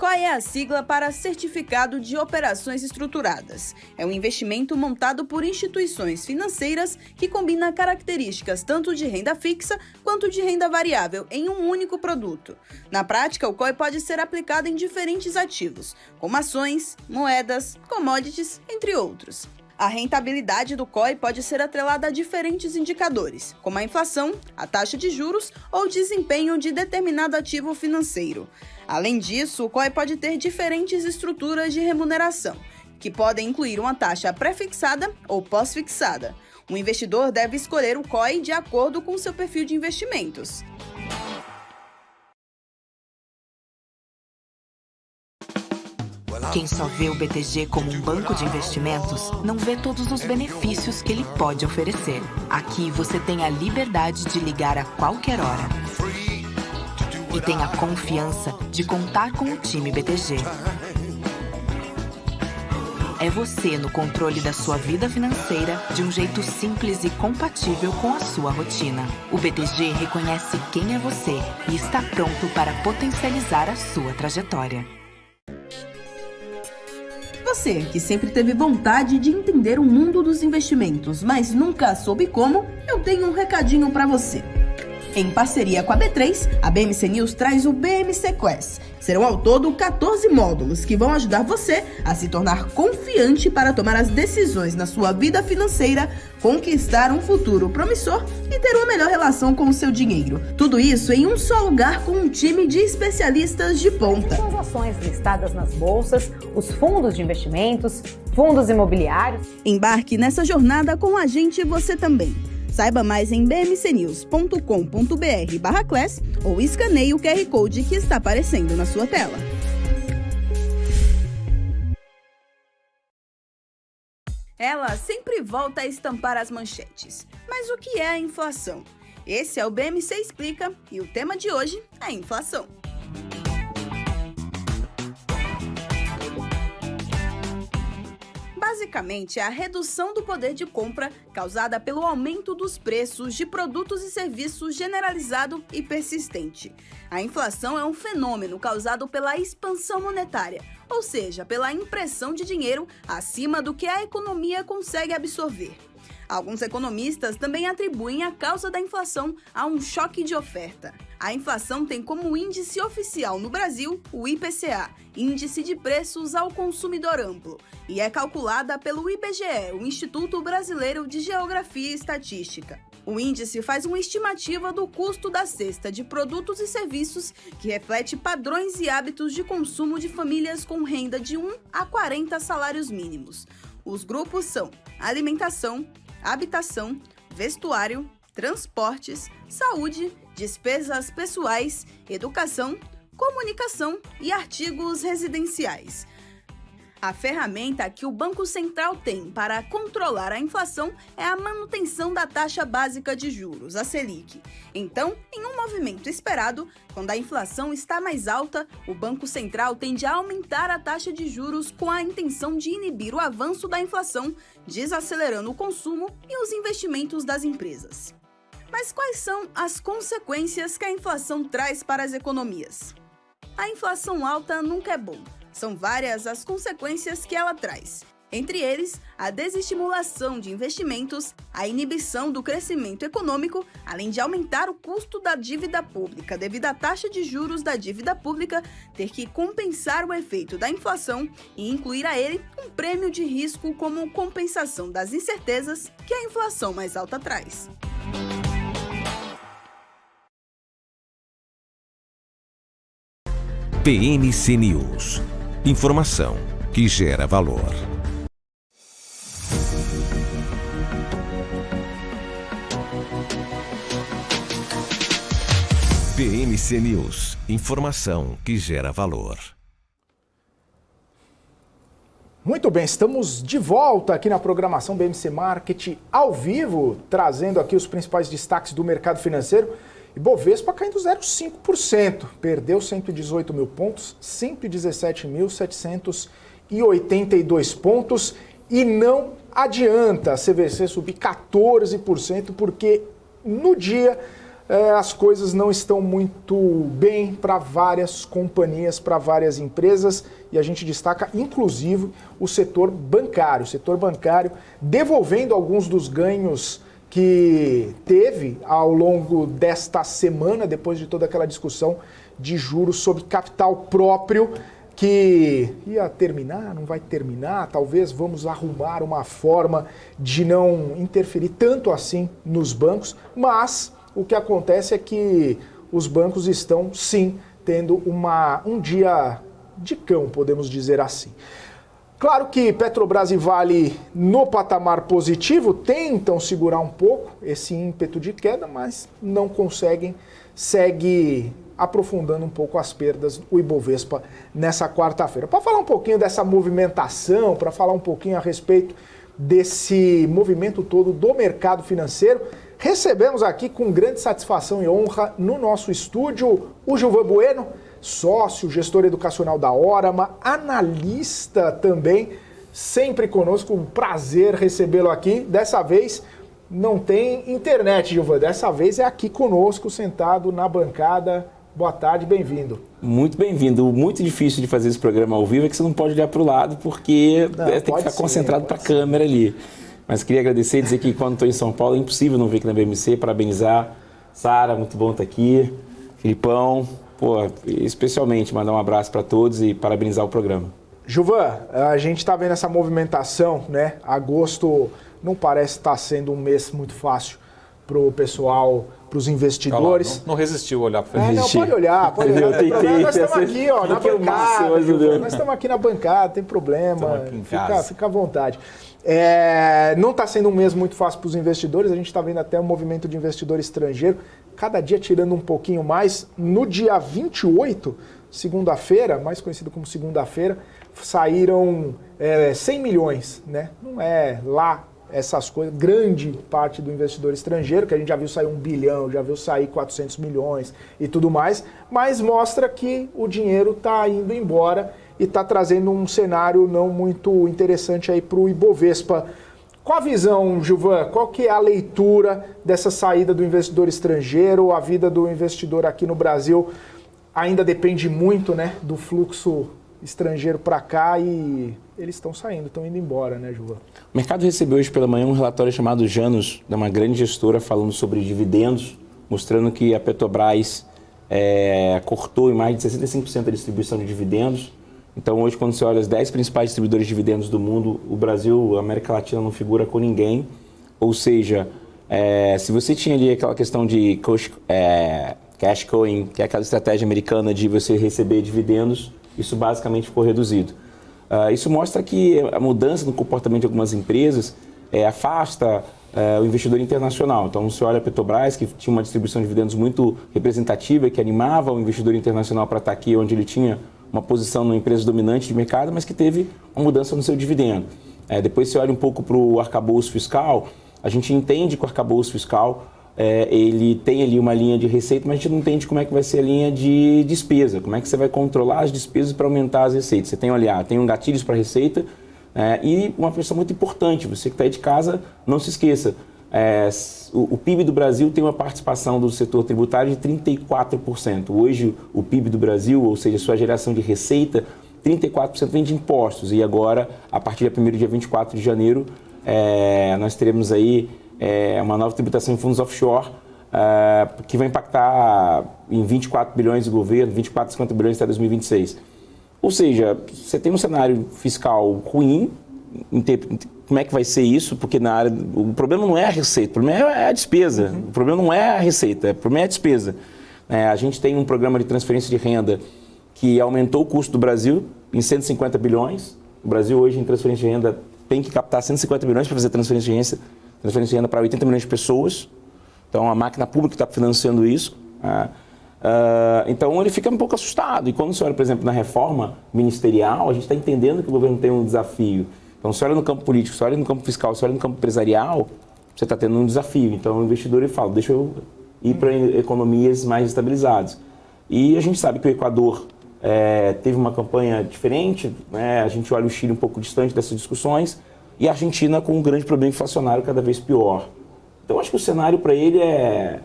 COI é a sigla para Certificado de Operações Estruturadas. É um investimento montado por instituições financeiras que combina características tanto de renda fixa quanto de renda variável em um único produto. Na prática, o COI pode ser aplicado em diferentes ativos, como ações, moedas, commodities, entre outros. A rentabilidade do COI pode ser atrelada a diferentes indicadores, como a inflação, a taxa de juros ou o desempenho de determinado ativo financeiro. Além disso, o COI pode ter diferentes estruturas de remuneração, que podem incluir uma taxa pré-fixada ou pós-fixada. O investidor deve escolher o COI de acordo com seu perfil de investimentos. Quem só vê o BTG como um banco de investimentos, não vê todos os benefícios que ele pode oferecer. Aqui você tem a liberdade de ligar a qualquer hora. E tem a confiança de contar com o time BTG. É você no controle da sua vida financeira de um jeito simples e compatível com a sua rotina. O BTG reconhece quem é você e está pronto para potencializar a sua trajetória. Você, que sempre teve vontade de entender o mundo dos investimentos, mas nunca soube como, eu tenho um recadinho para você. Em parceria com a B3, a BMC News traz o BMC Quest. Serão ao todo 14 módulos que vão ajudar você a se tornar confiante para tomar as decisões na sua vida financeira, conquistar um futuro promissor e ter uma melhor relação com o seu dinheiro. Tudo isso em um só lugar com um time de especialistas de ponta. São as ações listadas nas bolsas, os fundos de investimentos, fundos imobiliários. Embarque nessa jornada com a gente você também. Saiba mais em bmcnews.com.br/class ou escaneie o QR Code que está aparecendo na sua tela. Ela sempre volta a estampar as manchetes. Mas o que é a inflação? Esse é o BMC Explica e o tema de hoje é a inflação. Basicamente, é a redução do poder de compra causada pelo aumento dos preços de produtos e serviços generalizado e persistente. A inflação é um fenômeno causado pela expansão monetária, ou seja, pela impressão de dinheiro acima do que a economia consegue absorver. Alguns economistas também atribuem a causa da inflação a um choque de oferta. A inflação tem como índice oficial no Brasil o IPCA, Índice de Preços ao Consumidor Amplo, e é calculada pelo IBGE, o Instituto Brasileiro de Geografia e Estatística. O índice faz uma estimativa do custo da cesta de produtos e serviços que reflete padrões e hábitos de consumo de famílias com renda de 1 a 40 salários mínimos. Os grupos são alimentação, habitação, vestuário, transportes, saúde, despesas pessoais, educação, comunicação e artigos residenciais. A ferramenta que o Banco Central tem para controlar a inflação é a manutenção da taxa básica de juros, a Selic. Então, em um movimento esperado, quando a inflação está mais alta, o Banco Central tende a aumentar a taxa de juros com a intenção de inibir o avanço da inflação, desacelerando o consumo e os investimentos das empresas. Mas quais são as consequências que a inflação traz para as economias? A inflação alta nunca é bom. São várias as consequências que ela traz. Entre eles, a desestimulação de investimentos, a inibição do crescimento econômico, além de aumentar o custo da dívida pública devido à taxa de juros da dívida pública ter que compensar o efeito da inflação e incluir a ele um prêmio de risco como compensação das incertezas que a inflação mais alta traz. BMC News. Informação que gera valor. BMC News. Informação que gera valor. Muito bem, estamos de volta aqui na programação BMC Market ao vivo, trazendo aqui os principais destaques do mercado financeiro. Ibovespa caindo 0,5%, perdeu 118 mil pontos, 117.782 pontos e não adianta a CVC subir 14%, porque no dia as coisas não estão muito bem para várias companhias, para várias empresas, e a gente destaca, inclusive, o setor bancário. O setor bancário devolvendo alguns dos ganhos que teve ao longo desta semana, depois de toda aquela discussão de juros sobre capital próprio, que ia terminar, não vai terminar, talvez vamos arrumar uma forma de não interferir tanto assim nos bancos, mas o que acontece é que os bancos estão, sim, tendo um dia de cão, podemos dizer assim. Claro que Petrobras e Vale, no patamar positivo, tentam segurar um pouco esse ímpeto de queda, mas não conseguem, segue aprofundando um pouco as perdas, o Ibovespa, nessa quarta-feira. Para falar um pouquinho dessa movimentação, para falar um pouquinho a respeito desse movimento todo do mercado financeiro, recebemos aqui com grande satisfação e honra no nosso estúdio o Gilvan Bueno, sócio, gestor educacional da Órama, analista também, sempre conosco, um prazer recebê-lo aqui. Dessa vez não tem internet, Gilvan, dessa vez é aqui conosco, sentado na bancada. Boa tarde, bem-vindo. Muito bem-vindo. Muito difícil de fazer esse programa ao vivo é que você não pode olhar para o lado porque tem que ficar concentrado para a câmera ali. Mas queria agradecer e dizer que quando estou em São Paulo é impossível não vir aqui na BMC, parabenizar. Sara, muito bom estar aqui. Filipão, especialmente mandar um abraço para todos e parabenizar o programa. Gilvan, a gente está vendo essa movimentação, né? Agosto não parece estar sendo um mês muito fácil para o pessoal, para os investidores. Não resistiu a olhar para frente. Não, pode olhar, pode olhar. Nós estamos aqui, ó, na bancada. Nós estamos aqui na bancada, tem problema. Fica à vontade. Não está sendo um mês muito fácil para os investidores, a gente está vendo até um movimento de investidor estrangeiro, cada dia tirando um pouquinho mais. No dia 28, segunda-feira, mais conhecido como segunda-feira, saíram 100 milhões, né? Não é lá essas coisas, grande parte do investidor estrangeiro, que a gente já viu sair 1 bilhão, já viu sair 400 milhões e tudo mais, mas mostra que o dinheiro está indo embora e está trazendo um cenário não muito interessante aí para o Ibovespa. Qual a visão, Gilvan? Qual que é a leitura dessa saída do investidor estrangeiro? A vida do investidor aqui no Brasil ainda depende muito, né, do fluxo estrangeiro para cá e eles estão saindo, estão indo embora, né, Gilvan? O mercado recebeu hoje pela manhã um relatório chamado Janus, de uma grande gestora, falando sobre dividendos, mostrando que a Petrobras cortou em mais de 65% a distribuição de dividendos. Então hoje, quando você olha os 10 principais distribuidores de dividendos do mundo, o Brasil, a América Latina não figura com ninguém. Ou seja, se você tinha ali aquela questão de cash cowing, que é aquela estratégia americana de você receber dividendos, isso basicamente ficou reduzido. Isso mostra que a mudança no comportamento de algumas empresas afasta o investidor internacional. Então, você olha a Petrobras, que tinha uma distribuição de dividendos muito representativa, que animava o investidor internacional para estar aqui, onde ele tinha uma posição numa empresa dominante de mercado, mas que teve uma mudança no seu dividendo. Depois você olha um pouco para o arcabouço fiscal, a gente entende que o arcabouço fiscal ele tem ali uma linha de receita, mas a gente não entende como é que vai ser a linha de despesa, como é que você vai controlar as despesas para aumentar as receitas. Você tem um gatilhos para receita e uma questão muito importante, você que está aí de casa, não se esqueça, o PIB do Brasil tem uma participação do setor tributário de 34%. Hoje o PIB do Brasil, ou seja, sua geração de receita, 34% vem de impostos e agora, a partir do dia 24 de janeiro, nós teremos aí uma nova tributação em fundos offshore que vai impactar em 24 bilhões do governo, 24, 50 bilhões até 2026. Ou seja, você tem um cenário fiscal ruim, como é que vai ser isso? Porque o problema não é a receita, o problema é a despesa. O problema não é a receita, o problema é a despesa. A gente tem um programa de transferência de renda que aumentou o custo do Brasil em 150 bilhões. O Brasil hoje em transferência de renda tem que captar 150 bilhões para fazer transferência de renda para 80 milhões de pessoas. Então, a máquina pública está financiando isso. Então, ele fica um pouco assustado. E quando você olha, por exemplo, na reforma ministerial, a gente está entendendo que o governo tem um desafio. Então, você olha no campo político, você olha no campo fiscal, você olha no campo empresarial, você está tendo um desafio. Então, o investidor ele fala, deixa eu ir para economias mais estabilizadas. E a gente sabe que o Equador teve uma campanha diferente, né? A gente olha o Chile um pouco distante dessas discussões, e a Argentina com um grande problema inflacionário cada vez pior. Então, acho que o cenário para ele é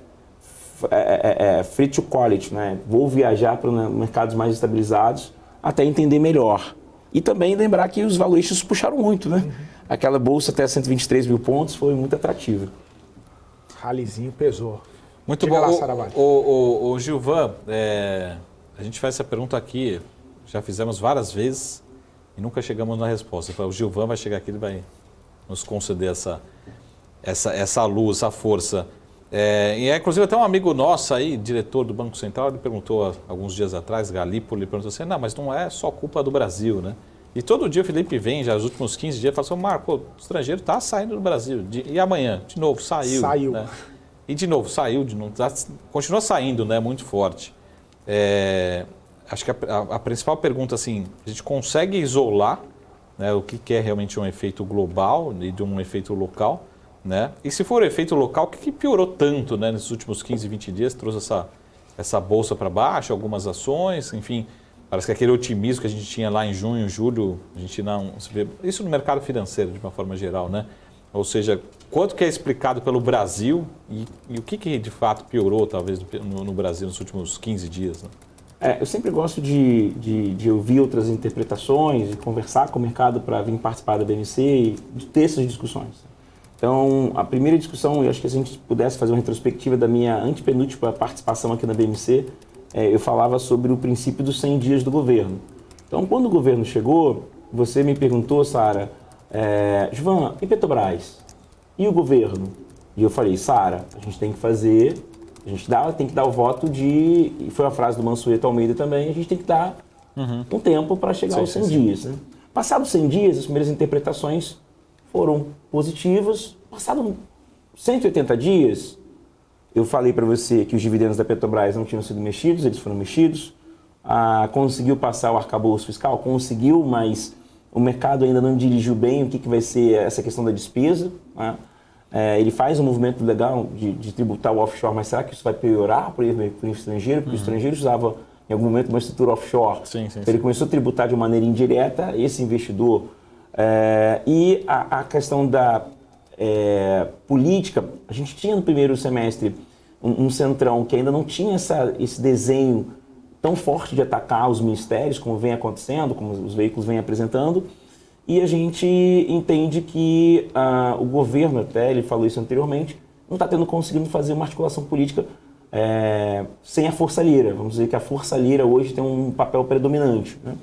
free to college, né? Vou viajar para mercados mais estabilizados até entender melhor. E também lembrar que os valuations puxaram muito, né? Aquela bolsa até 123 mil pontos foi muito atrativa. Ralizinho pesou. Muito Diga bom. lá, Saravali. O Gilvan, a gente faz essa pergunta aqui, já fizemos várias vezes e nunca chegamos na resposta. O Gilvan vai chegar aqui, ele vai nos conceder essa luz, essa força. Inclusive até um amigo nosso aí, diretor do Banco Central, ele perguntou alguns dias atrás, Galípolo, ele perguntou assim, não, mas não é só culpa do Brasil, né? E todo dia o Felipe vem, já nos últimos 15 dias, fala assim, Marco, o estrangeiro está saindo do Brasil. E amanhã, de novo, saiu. Saiu. Né? E de novo, saiu, continua saindo, né? Muito forte. Acho que a principal pergunta, assim, a gente consegue isolar, né, o que é realmente um efeito global e de um efeito local, né? E se for efeito local, o que piorou tanto, né, nesses últimos 15, 20 dias, trouxe essa bolsa para baixo, algumas ações, enfim, parece que aquele otimismo que a gente tinha lá em junho, julho, a gente não se vê, isso no mercado financeiro de uma forma geral, né? Ou seja, quanto que é explicado pelo Brasil e o que de fato piorou talvez no Brasil nos últimos 15 dias, né? Eu sempre gosto de ouvir outras interpretações, de conversar com o mercado para vir participar da BMC e de ter essas discussões. Então, a primeira discussão, eu acho que se a gente pudesse fazer uma retrospectiva da minha antepenúltima participação aqui na BMC, eu falava sobre o princípio dos 100 dias do governo. Então, quando o governo chegou, você me perguntou, Sara, Gilvan, e Petrobras? E o governo? E eu falei, Sara, a gente tem que fazer, tem que dar o voto de, e foi a frase do Mansueto Almeida também, a gente tem que dar um tempo para chegar aos 100 dias. Né? Passados 100 dias, as primeiras interpretações foram positivas. Passados 180 dias, eu falei para você que os dividendos da Petrobras não tinham sido mexidos, eles foram mexidos. Conseguiu passar o arcabouço fiscal? Conseguiu, mas o mercado ainda não dirigiu bem o que vai ser essa questão da despesa. Né? Ele faz um movimento legal de tributar o offshore, mas será que isso vai piorar para o estrangeiro? Porque o estrangeiro usava em algum momento uma estrutura offshore. Sim. Ele começou a tributar de maneira indireta esse investidor. E a questão da política, a gente tinha no primeiro semestre um centrão que ainda não tinha esse desenho tão forte de atacar os ministérios, como vem acontecendo, como os veículos vêm apresentando, e a gente entende que o governo, até ele falou isso anteriormente, não está conseguindo fazer uma articulação política sem a força lira. Vamos dizer que a força lira hoje tem um papel predominante, né?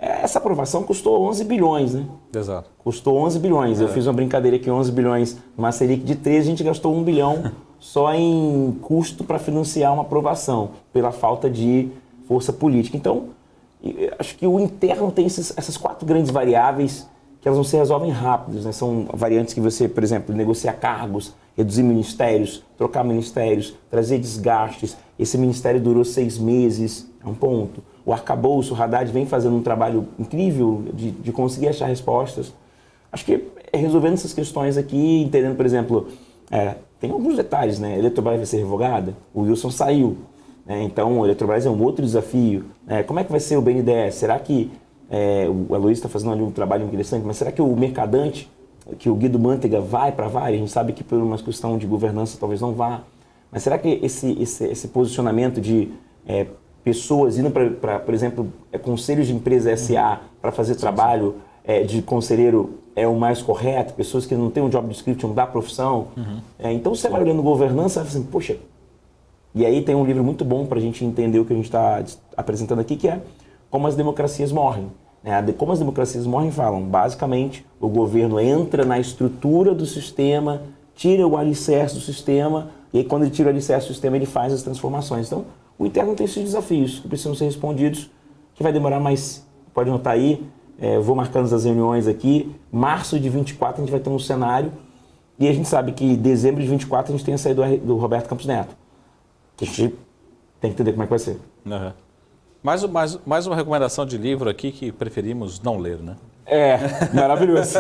Essa aprovação custou 11 bilhões, né? Exato. Custou 11 bilhões. Eu fiz uma brincadeira aqui, 11 bilhões, uma Selic de 13, a gente gastou 1 bilhão só em custo para financiar uma aprovação, pela falta de força política. Então, acho que o interno tem essas 4 grandes variáveis que elas não se resolvem rápidos, né? São variantes que você, por exemplo, negociar cargos, reduzir ministérios, trocar ministérios, trazer desgastes. Esse ministério durou 6 meses, é um ponto. O arcabouço, o Haddad vem fazendo um trabalho incrível de conseguir achar respostas. Acho que resolvendo essas questões aqui, entendendo, por exemplo, tem alguns detalhes, né? A Eletrobras vai ser revogada, o Wilson saiu, né? Então a Eletrobras é um outro desafio. Como é que vai ser o BNDES? Será que, o Aloysio está fazendo ali um trabalho interessante, mas será que o mercadante, que o Guido Mantega vai para a Vale? A gente sabe que por uma questão de governança talvez não vá. Mas será que esse posicionamento de pessoas indo para, por exemplo, conselhos de empresa SA para fazer trabalho de conselheiro é o mais correto? Pessoas que não têm um job description da profissão. Então você vai olhando governança e fala assim, poxa. E aí tem um livro muito bom para a gente entender o que a gente está apresentando aqui, que é Como as Democracias Morrem. Como as democracias morrem, falam, basicamente, o governo entra na estrutura do sistema, tira o alicerce do sistema, e aí quando ele tira o alicerce do sistema, ele faz as transformações. Então, o interno tem esses desafios que precisam ser respondidos, que vai demorar mais, pode notar aí, eu vou marcando as reuniões aqui, março de 24 a gente vai ter um cenário, e a gente sabe que em dezembro de 24 a gente tem a saída do Roberto Campos Neto, que a gente tem que entender como é que vai ser. Uhum. Mais uma recomendação de livro aqui que preferimos não ler, né? Maravilhoso.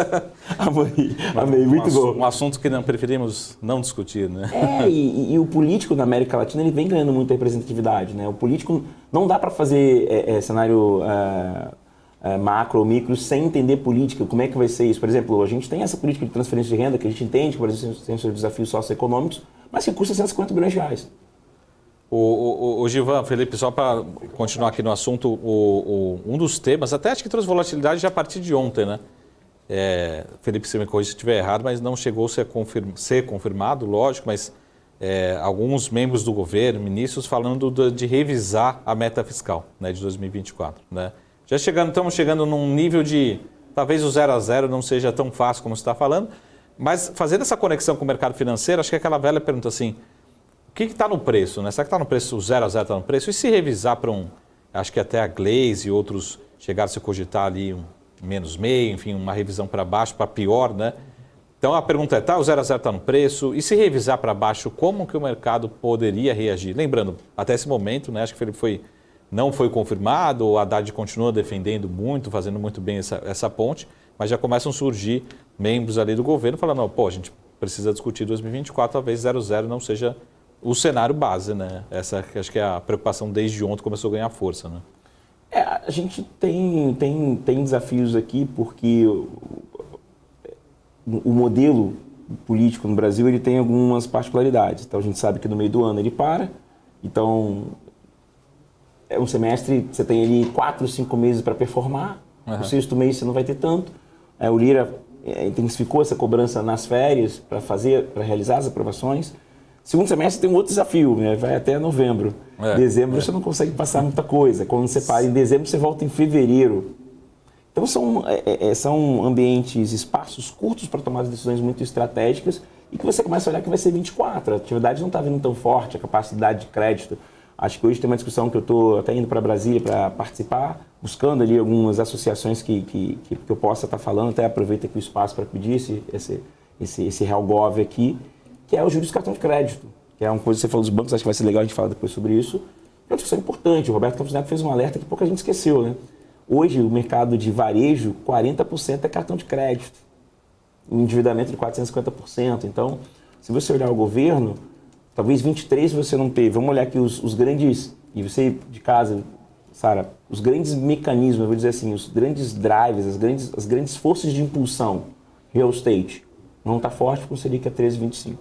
Amei, muito bom. Um assunto que não preferimos não discutir, né? E o político na América Latina ele vem ganhando muita representatividade, né? O político não dá para fazer cenário macro ou micro sem entender política, como é que vai ser isso. Por exemplo, a gente tem essa política de transferência de renda que a gente entende que o Brasil tem seus desafios socioeconômicos, mas que custa 150 bilhões de reais. O Gilvan, Felipe, só para continuar aqui no assunto, um dos temas, até acho que trouxe volatilidade já a partir de ontem, né? Felipe, você me corrija se estiver errado, mas não chegou a ser confirmado, lógico, mas alguns membros do governo, ministros, falando de revisar a meta fiscal, né, de 2024. Né? Estamos chegando num nível de, talvez o 0 a 0 não seja tão fácil como você está falando, mas fazendo essa conexão com o mercado financeiro, acho que é aquela velha pergunta assim, o que está no preço? Né? Será que está no preço, o 0 a 0 está no preço? E se revisar para acho que até a Glaze e outros chegaram a se cogitar ali menos meio, enfim, uma revisão para baixo, para pior, né? Então a pergunta é, o 0 a 0 está no preço? E se revisar para baixo, como que o mercado poderia reagir? Lembrando, até esse momento, né, acho que o Felipe não foi confirmado, o Haddad continua defendendo muito, fazendo muito bem essa ponte, mas já começam a surgir membros ali do governo falando, a gente precisa discutir 2024, talvez 0 a 0 não seja o cenário base, né? Essa acho que é a preocupação desde ontem começou a ganhar força, né? A gente tem desafios aqui porque o modelo político no Brasil ele tem algumas particularidades. Então a gente sabe que no meio do ano ele para, então é um semestre, você tem ali 4, 5 meses para performar, no sexto mês você não vai ter tanto. O Lira intensificou essa cobrança nas férias para realizar as aprovações. Segundo semestre tem um outro desafio, né? Vai até novembro. Dezembro você não consegue passar muita coisa. Quando você para em dezembro, você volta em fevereiro. Então são ambientes, espaços curtos para tomar decisões muito estratégicas e que você começa a olhar que vai ser 24. A atividade não está vindo tão forte, a capacidade de crédito. Acho que hoje tem uma discussão que eu estou até indo para Brasília para participar, buscando ali algumas associações que eu possa estar falando, até aproveito aqui o espaço para pedir esse Real Gov aqui, que é o juros de cartão de crédito, que é uma coisa que você falou dos bancos, acho que vai ser legal a gente falar depois sobre isso. É uma discussão importante, o Roberto Campos Neto fez um alerta que pouca gente esqueceu, né? Hoje, o mercado de varejo, 40% é cartão de crédito, um endividamento de 450%. Então, se você olhar o governo, talvez 23% você não teve. Vamos olhar aqui os grandes, e você de casa, Sara, os grandes mecanismos, eu vou dizer assim, os grandes drivers, as grandes forças de impulsão, real estate, não está forte com o Selic a 13,25.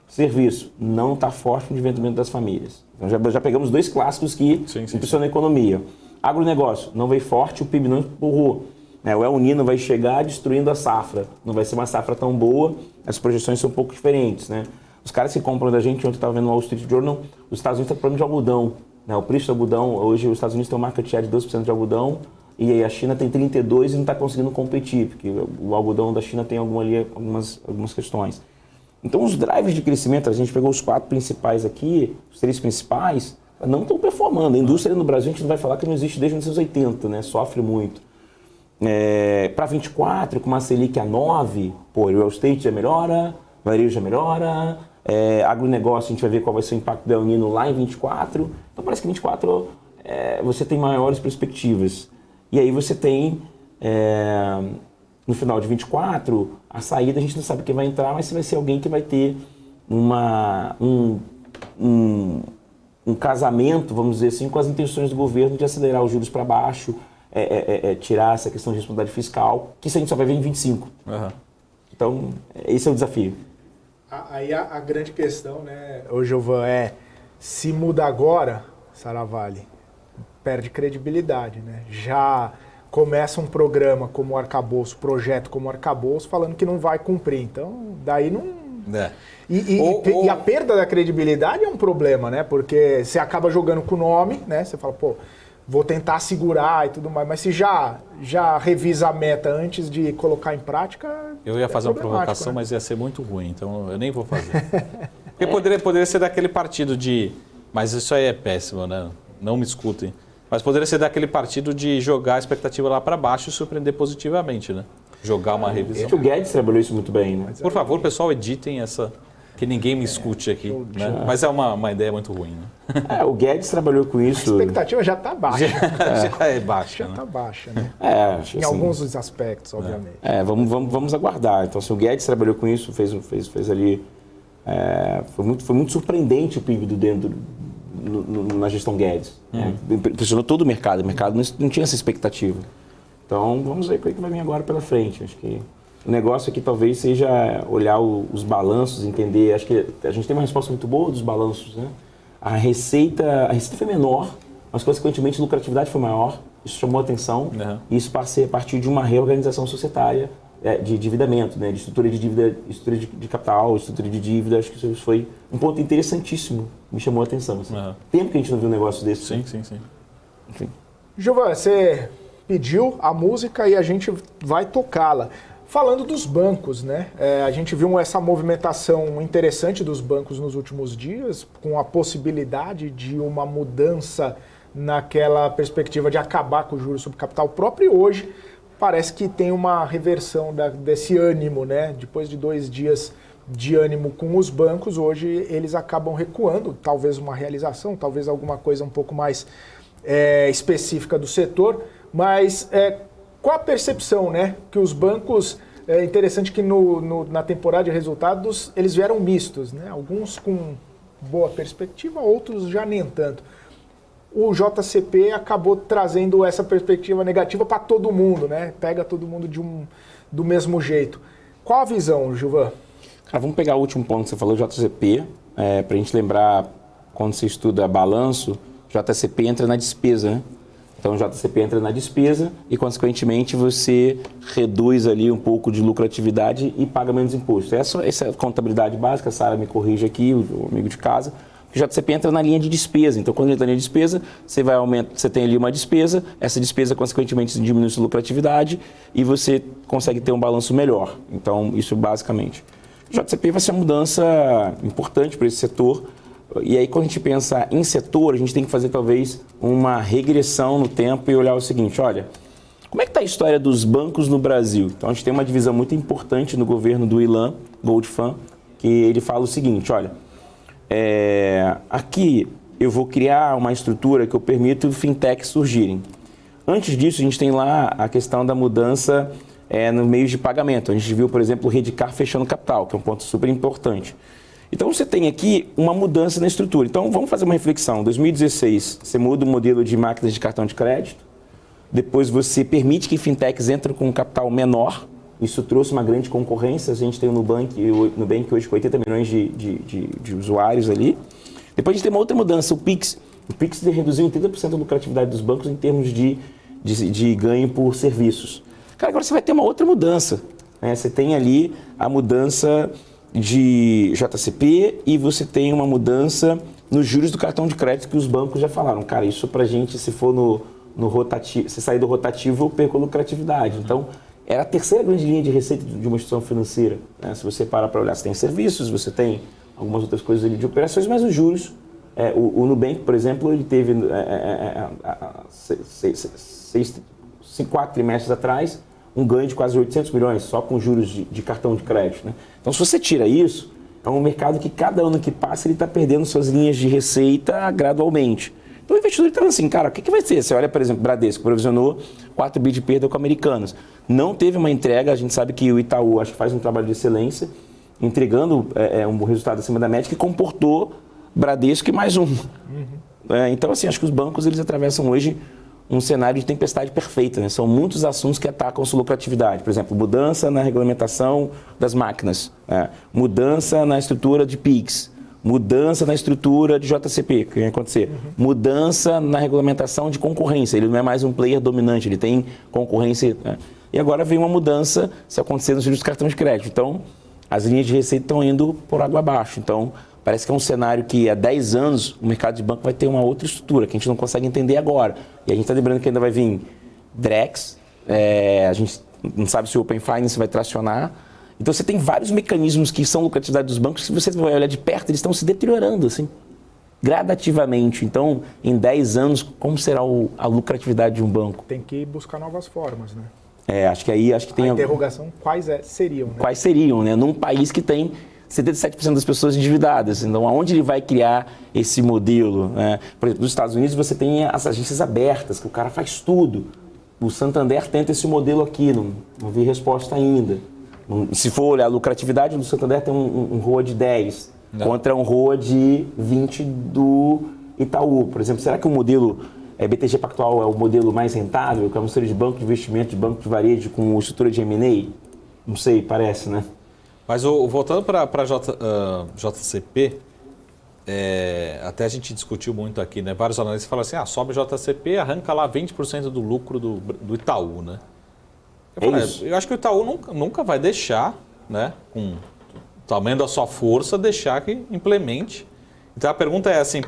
Serviço, não está forte com o endividamento das famílias. Então já pegamos 2 clássicos que impulsionam a economia. Agronegócio, não veio forte, o PIB não empurrou. O El Niño vai chegar destruindo a safra. Não vai ser uma safra tão boa, as projeções são um pouco diferentes. Né? Os caras que compram da gente, ontem eu estava vendo no Wall Street Journal, os Estados Unidos estão com problema de algodão. O preço do algodão, hoje os Estados Unidos tem um market share de 12% de algodão, e a China tem 32% e não está conseguindo competir, porque o algodão da China tem algumas questões. Então, os drivers de crescimento, a gente pegou os 4 principais aqui, os 3 principais, não estão performando. A indústria no Brasil, a gente não vai falar que não existe desde 1980, né? Sofre muito. Para 24, com uma Selic a 9, o real estate já melhora, varejo já melhora, agronegócio, a gente vai ver qual vai ser o impacto do El Niño lá em 24. Então, parece que 24 você tem maiores perspectivas. E aí você tem, no final de 24, a saída a gente não sabe quem vai entrar, mas vai ser alguém que vai ter um casamento, vamos dizer assim, com as intenções do governo de acelerar os juros para baixo, tirar essa questão de responsabilidade fiscal, que isso a gente só vai ver em 25. Então, esse é o desafio. Aí a grande questão, né, Gilvan, se muda agora, Saravalli, perde credibilidade, né? Já começa um programa como o Arcabouço, projeto como o Arcabouço, falando que não vai cumprir. Então, daí não... E a perda da credibilidade é um problema, né? Porque você acaba jogando com o nome, né? Você fala, vou tentar segurar e tudo mais. Mas se já revisa a meta antes de colocar em prática... Eu ia fazer uma provocação, mas ia ser muito ruim. Então, eu nem vou fazer. Porque poderia ser daquele partido de... Mas isso aí é péssimo, né? Não me escutem. Mas poderia ser daquele partido de jogar a expectativa lá para baixo e surpreender positivamente, né? Jogar uma revisão. O Guedes trabalhou isso muito bem, né? Por favor, pessoal, editem essa... Que ninguém me escute aqui, né? Mas é uma ideia muito ruim, né? O Guedes trabalhou com isso... A expectativa já está baixa. Já é baixa, já está baixa, né? Em alguns dos aspectos, obviamente. Vamos aguardar. Então, se o Guedes trabalhou com isso, fez ali... Foi muito surpreendente o PIB do dentro na gestão Guedes. Impressionou todo o mercado não tinha essa expectativa. Então, vamos ver o que vai vir agora pela frente. Acho que o negócio aqui talvez seja olhar os balanços, entender. Acho que a gente tem uma resposta muito boa dos balanços, né? a receita foi menor, mas consequentemente a lucratividade foi maior, isso chamou a atenção, e isso a partir de uma reorganização societária de endividamento, né? De estrutura de dívida, estrutura de capital, estrutura de dívida, acho que isso foi um ponto interessantíssimo, me chamou a atenção. Assim. Tempo que a gente não viu um negócio desse. Sim. Enfim. Gilvan, você pediu a música e a gente vai tocá-la. Falando dos bancos, né? A gente viu essa movimentação interessante dos bancos nos últimos dias, com a possibilidade de uma mudança naquela perspectiva de acabar com o juros sobre capital próprio, e hoje parece que tem uma reversão desse ânimo, né? Depois de 2 dias de ânimo com os bancos, hoje eles acabam recuando, talvez uma realização, talvez alguma coisa um pouco mais específica do setor, mas qual a percepção, né? Que os bancos, é interessante que na temporada de resultados eles vieram mistos, né? Alguns com boa perspectiva, outros já nem tanto. O JCP acabou trazendo essa perspectiva negativa para todo mundo, né? Pega todo mundo do mesmo jeito. Qual a visão, Gilvan? Cara, vamos pegar o último ponto que você falou, JCP, para a gente lembrar, quando você estuda balanço, JCP entra na despesa, né? Então o JCP entra na despesa e, consequentemente, você reduz ali um pouco de lucratividade e paga menos imposto. Essa é a contabilidade básica, a Sara me corrige aqui, o amigo de casa. O JCP entra na linha de despesa. Então, quando ele entra na linha de despesa, você tem ali uma despesa, essa despesa, consequentemente, diminui sua lucratividade e você consegue ter um balanço melhor. Então, isso basicamente. O JCP vai ser uma mudança importante para esse setor. E aí, quando a gente pensa em setor, a gente tem que fazer, talvez, uma regressão no tempo e olhar o seguinte, olha, como é que está a história dos bancos no Brasil? Então, a gente tem uma divisão muito importante no governo do Ilan Goldfan, que ele fala o seguinte, olha, aqui eu vou criar uma estrutura que eu permito fintechs surgirem. Antes disso, a gente tem lá a questão da mudança no meio de pagamento. A gente viu, por exemplo, o Redcar fechando capital, que é um ponto super importante. Então, você tem aqui uma mudança na estrutura. Então, vamos fazer uma reflexão. Em 2016, você muda o modelo de máquinas de cartão de crédito. Depois, você permite que fintechs entrem com um capital menor. Isso trouxe uma grande concorrência. A gente tem o Nubank hoje com 80 milhões de usuários ali. Depois, a gente tem uma outra mudança, o Pix. O Pix reduziu em 30% a lucratividade dos bancos em termos de ganho por serviços. Cara, agora você vai ter uma outra mudança, né? Você tem ali a mudança de JCP e você tem uma mudança nos juros do cartão de crédito que os bancos já falaram. Cara, isso pra gente, se for no rotativo, se sair do rotativo, eu perco a lucratividade. Então, era a terceira grande linha de receita de uma instituição financeira, né? Se você parar para olhar, você tem serviços, você tem algumas outras coisas ali de operações, mas os juros, o Nubank, por exemplo, ele teve 4 trimestres atrás um ganho de quase 800 milhões só com juros de cartão de crédito, né? Então, se você tira isso, é um mercado que cada ano que passa ele está perdendo suas linhas de receita gradualmente. Então, o investidor está falando assim, cara, o que vai ser? Você olha, por exemplo, Bradesco provisionou 4 bi de perda com Americanas. Não teve uma entrega, a gente sabe que o Itaú acho que faz um trabalho de excelência, entregando um resultado acima da média que comportou Bradesco e mais um. Então, assim, acho que os bancos eles atravessam hoje um cenário de tempestade perfeita, né? São muitos assuntos que atacam a sua lucratividade. Por exemplo, mudança na regulamentação das máquinas, mudança na estrutura de PIX, mudança na estrutura de JCP, que vai acontecer, mudança na regulamentação de concorrência. Ele não é mais um player dominante, ele tem concorrência. Né? E agora vem uma mudança, se acontecer nos juros de cartão de crédito. Então, as linhas de receita estão indo por água abaixo. Então, parece que é um cenário que há 10 anos o mercado de banco vai ter uma outra estrutura, que a gente não consegue entender agora. E a gente está lembrando que ainda vai vir Drex, a gente não sabe se o Open Finance vai tracionar. Então você tem vários mecanismos que são lucratividade dos bancos, que se você vai olhar de perto, eles estão se deteriorando, assim, gradativamente. Então, em 10 anos, como será a lucratividade de um banco? Tem que buscar novas formas, né? Acho que tem... A interrogação, quais seriam, né? Quais seriam, né? Num país que tem 77% das pessoas endividadas. Então, aonde ele vai criar esse modelo? Né? Por exemplo, nos Estados Unidos você tem as agências abertas, que o cara faz tudo. O Santander tenta esse modelo aqui, não vi resposta ainda. Se for olhar a lucratividade, o Santander tem um ROA de 10, contra um ROA de 20 do Itaú. Por exemplo, será que o modelo BTG Pactual é o modelo mais rentável, que é uma mistura de banco de investimento, de banco de varejo com estrutura de M&A? Não sei, parece, né? Mas voltando para JCP, até a gente discutiu muito aqui, né? Vários analistas falam assim, sobe JCP, arranca lá 20% do lucro do Itaú, né? Eu acho que o Itaú nunca vai deixar, né, com o tamanho da sua força, deixar que implemente. Então a pergunta é assim,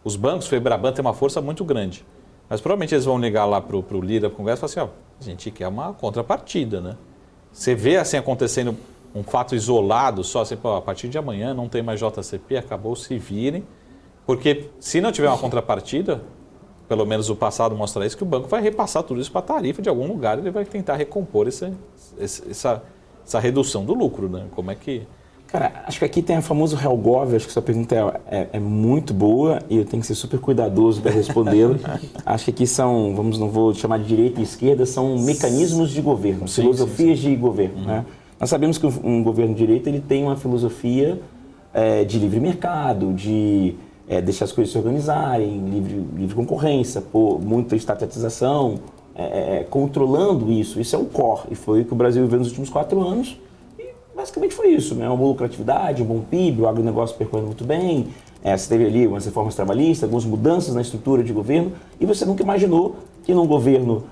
os bancos, o Febraban tem uma força muito grande, mas provavelmente eles vão ligar lá para o líder do Congresso e falar assim, a gente quer uma contrapartida, né? Você vê assim acontecendo um fato isolado, só assim, a partir de amanhã não tem mais JCP, acabou, se virem, porque se não tiver uma contrapartida, pelo menos o passado mostra isso, que o banco vai repassar tudo isso para a tarifa de algum lugar, ele vai tentar recompor essa redução do lucro, né? Como é que... Cara, acho que aqui tem o famoso Helgov, acho que sua pergunta é muito boa e eu tenho que ser super cuidadoso para respondê-la. Acho que aqui são, não vou chamar de direita e esquerda, são mecanismos de governo, filosofias de governo, né? Nós sabemos que um governo de direita ele tem uma filosofia de livre mercado, de deixar as coisas se organizarem, livre concorrência, muita estatização, controlando isso. Isso é o core, e foi o que o Brasil viveu nos últimos 4 anos. Basicamente foi isso, né? Uma boa lucratividade, um bom PIB, o agronegócio percorrendo muito bem, você teve ali umas reformas trabalhistas, algumas mudanças na estrutura de governo, e você nunca imaginou que num governo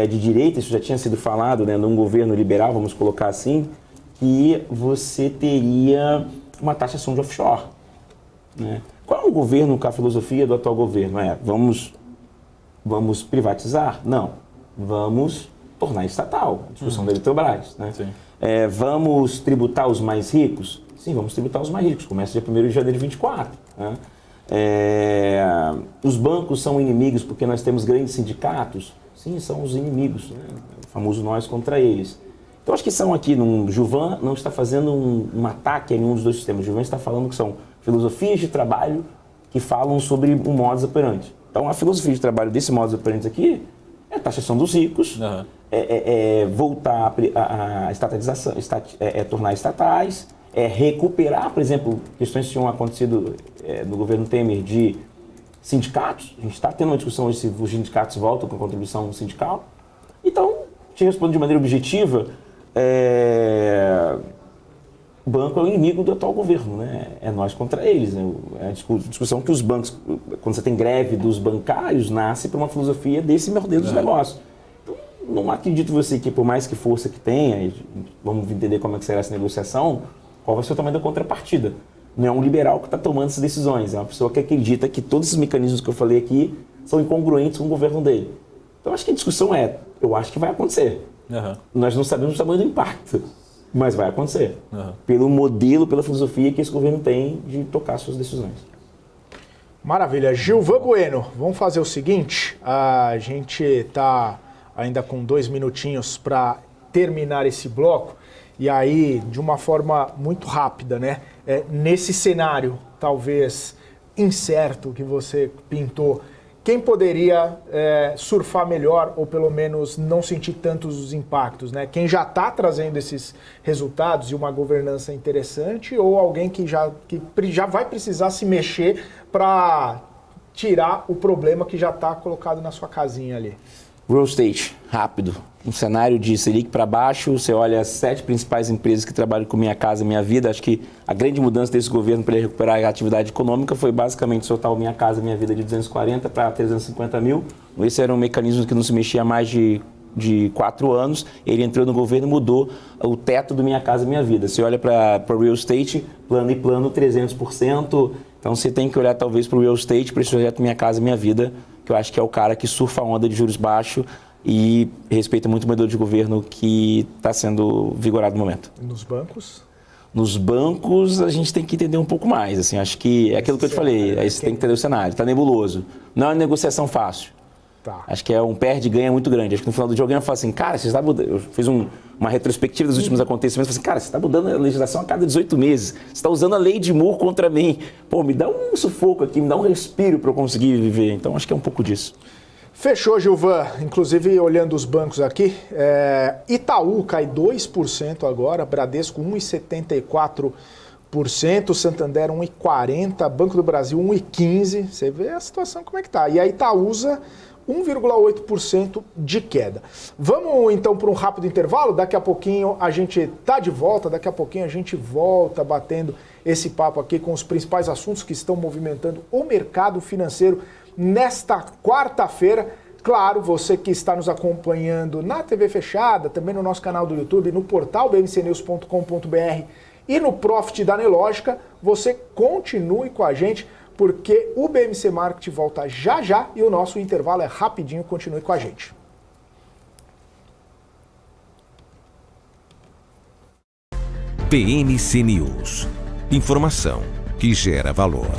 de direita, isso já tinha sido falado, né? Num governo liberal, vamos colocar assim, que você teria uma taxação de offshore, né? Qual é o governo com a filosofia do atual governo? Vamos privatizar? Não. Vamos tornar estatal, a discussão da Eletrobras, né? Vamos tributar os mais ricos? Sim, vamos tributar os mais ricos. Começa dia 1º de janeiro de 24. Né? Os bancos são inimigos porque nós temos grandes sindicatos? Sim, são os inimigos, né? O famoso nós contra eles. Então, acho que são aqui, Gilvan não está fazendo um ataque a nenhum dos dois sistemas. Gilvan está falando que são filosofias de trabalho que falam sobre um modus operandi. Então, a filosofia de trabalho desse modus operandi aqui é a taxação dos ricos, voltar a estatização, tornar estatais, recuperar, por exemplo, questões que tinham acontecido no governo Temer de sindicatos. A gente está tendo uma discussão se os sindicatos voltam com a contribuição sindical. Então, te respondo de maneira objetiva, o banco é o inimigo do atual governo, né? É nós contra eles, né? É a discussão que os bancos, quando você tem greve dos bancários, nasce para uma filosofia desse modelo dos negócios. Então, não acredito você que, por mais que força que tenha, vamos entender como é que será essa negociação, qual vai ser o tamanho da contrapartida. Não é um liberal que está tomando essas decisões, é uma pessoa que acredita que todos esses mecanismos que eu falei aqui são incongruentes com o governo dele. Então, acho que a discussão eu acho que vai acontecer. Nós não sabemos o tamanho do impacto, mas vai acontecer. Pelo modelo, pela filosofia que esse governo tem de tocar suas decisões. Maravilha. Gilvan Bueno, vamos fazer o seguinte, a gente está ainda com 2 minutinhos para terminar esse bloco, e aí, de uma forma muito rápida, né? Nesse cenário, talvez incerto que você pintou, quem poderia surfar melhor ou pelo menos não sentir tantos os impactos, né? Quem já está trazendo esses resultados e uma governança interessante ou alguém que já vai precisar se mexer para tirar o problema que já está colocado na sua casinha ali? Real estate, rápido. Um cenário de Selic para baixo, você olha as 7 principais empresas que trabalham com Minha Casa Minha Vida. Acho que a grande mudança desse governo para ele recuperar a atividade econômica foi basicamente soltar o Minha Casa Minha Vida de 240 para 350 mil. Esse era um mecanismo que não se mexia há mais de 4 anos. Ele entrou no governo e mudou o teto do Minha Casa Minha Vida. Você olha para real estate, plano e plano 300%. Então você tem que olhar talvez para o real estate, para esse projeto Minha Casa Minha Vida, que eu acho que é o cara que surfa a onda de juros baixos e respeita muito o modelo de governo que está sendo vigorado no momento. Nos bancos? Nos bancos a gente tem que entender um pouco mais. Assim, acho que é aquilo que eu te falei, aí você tem que entender o cenário. Está nebuloso. Não é uma negociação fácil. Tá. Acho que é um perde-ganha muito grande. Acho que no final do dia alguém vai falar assim, cara, você está mudando. Eu fiz uma retrospectiva dos últimos acontecimentos. Falei assim, cara, você está mudando a legislação a cada 18 meses. Você está usando a lei de Moore contra mim. Pô, me dá um sufoco aqui, me dá um respiro para eu conseguir viver. Então acho que é um pouco disso. Fechou, Gilvan. Inclusive, olhando os bancos aqui, Itaú cai 2% agora, Bradesco 1,74%, Santander 1,40%, Banco do Brasil 1,15%. Você vê a situação como é que tá. E a Itaúsa 1,8% de queda. Vamos então para um rápido intervalo, daqui a pouquinho a gente está de volta, daqui a pouquinho a gente volta batendo esse papo aqui com os principais assuntos que estão movimentando o mercado financeiro nesta quarta-feira. Claro, você que está nos acompanhando na TV fechada, também no nosso canal do YouTube, no portal bmcnews.com.br e no Profit da Nelogica, você continue com a gente, porque o BMC Market volta já já e o nosso intervalo é rapidinho, continue com a gente. BMC News. Informação que gera valor.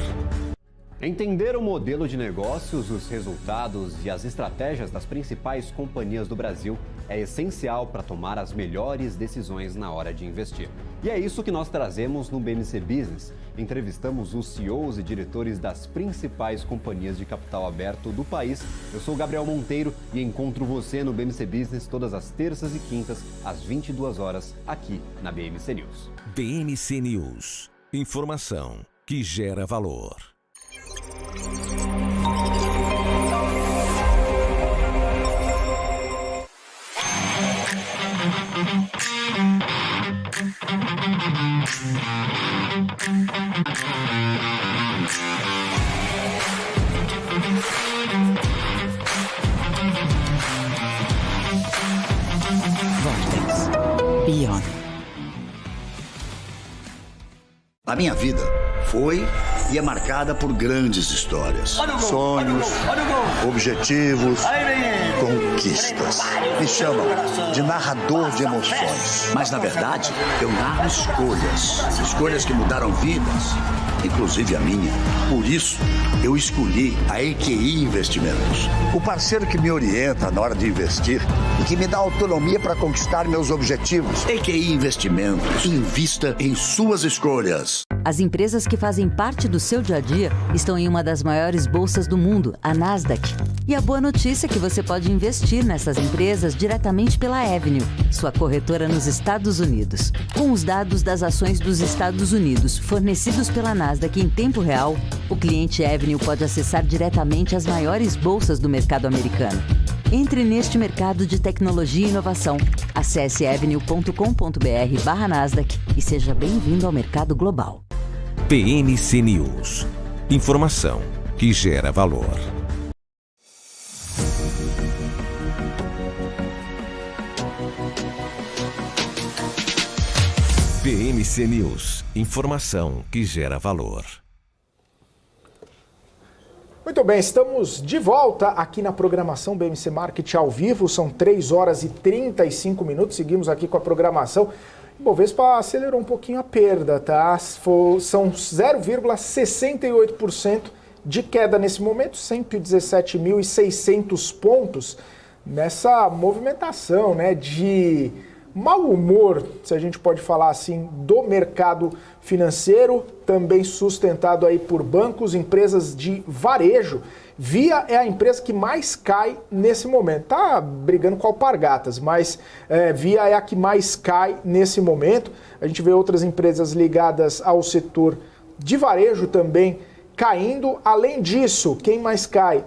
Entender o modelo de negócios, os resultados e as estratégias das principais companhias do Brasil é essencial para tomar as melhores decisões na hora de investir. E é isso que nós trazemos no BMC Business. Entrevistamos os CEOs e diretores das principais companhias de capital aberto do país. Eu sou o Gabriel Monteiro e encontro você no BMC Business todas as terças e quintas, às 22 horas, aqui na BMC News. BMC News. Informação que gera valor. Vortex. Beyond. A minha vida foi e é marcada por grandes histórias, sonhos, objetivos, conquistas. Me chamam de narrador de emoções. Mas, na verdade, eu narro escolhas que mudaram vidas, inclusive a minha. Por isso, eu escolhi a EQI Investimentos, o parceiro que me orienta na hora de investir e que me dá autonomia para conquistar meus objetivos. EQI Investimentos. Invista em suas escolhas. As empresas que fazem parte do seu dia a dia estão em uma das maiores bolsas do mundo, a Nasdaq. E a boa notícia é que você pode investir nessas empresas diretamente pela Avenue, sua corretora nos Estados Unidos. Com os dados das ações dos Estados Unidos fornecidos pela Nasdaq em tempo real, o cliente Avenue pode acessar diretamente as maiores bolsas do mercado americano. Entre neste mercado de tecnologia e inovação. Acesse avenue.com.br/Nasdaq e seja bem-vindo ao mercado global. BMC News. Informação que gera valor. BMC News. Informação que gera valor. Muito bem, estamos de volta aqui na programação BMC Market ao vivo, são 3 horas e 35 minutos, seguimos aqui com a programação. O Bovespa acelerou um pouquinho a perda, tá? São 0,68% de queda nesse momento, 117.600 pontos nessa movimentação, né, de mau humor, se a gente pode falar assim, do mercado financeiro, também sustentado aí por bancos, empresas de varejo. Via é a empresa que mais cai nesse momento. Tá brigando com Alpargatas, mas Via é a que mais cai nesse momento. A gente vê outras empresas ligadas ao setor de varejo também caindo. Além disso, quem mais cai?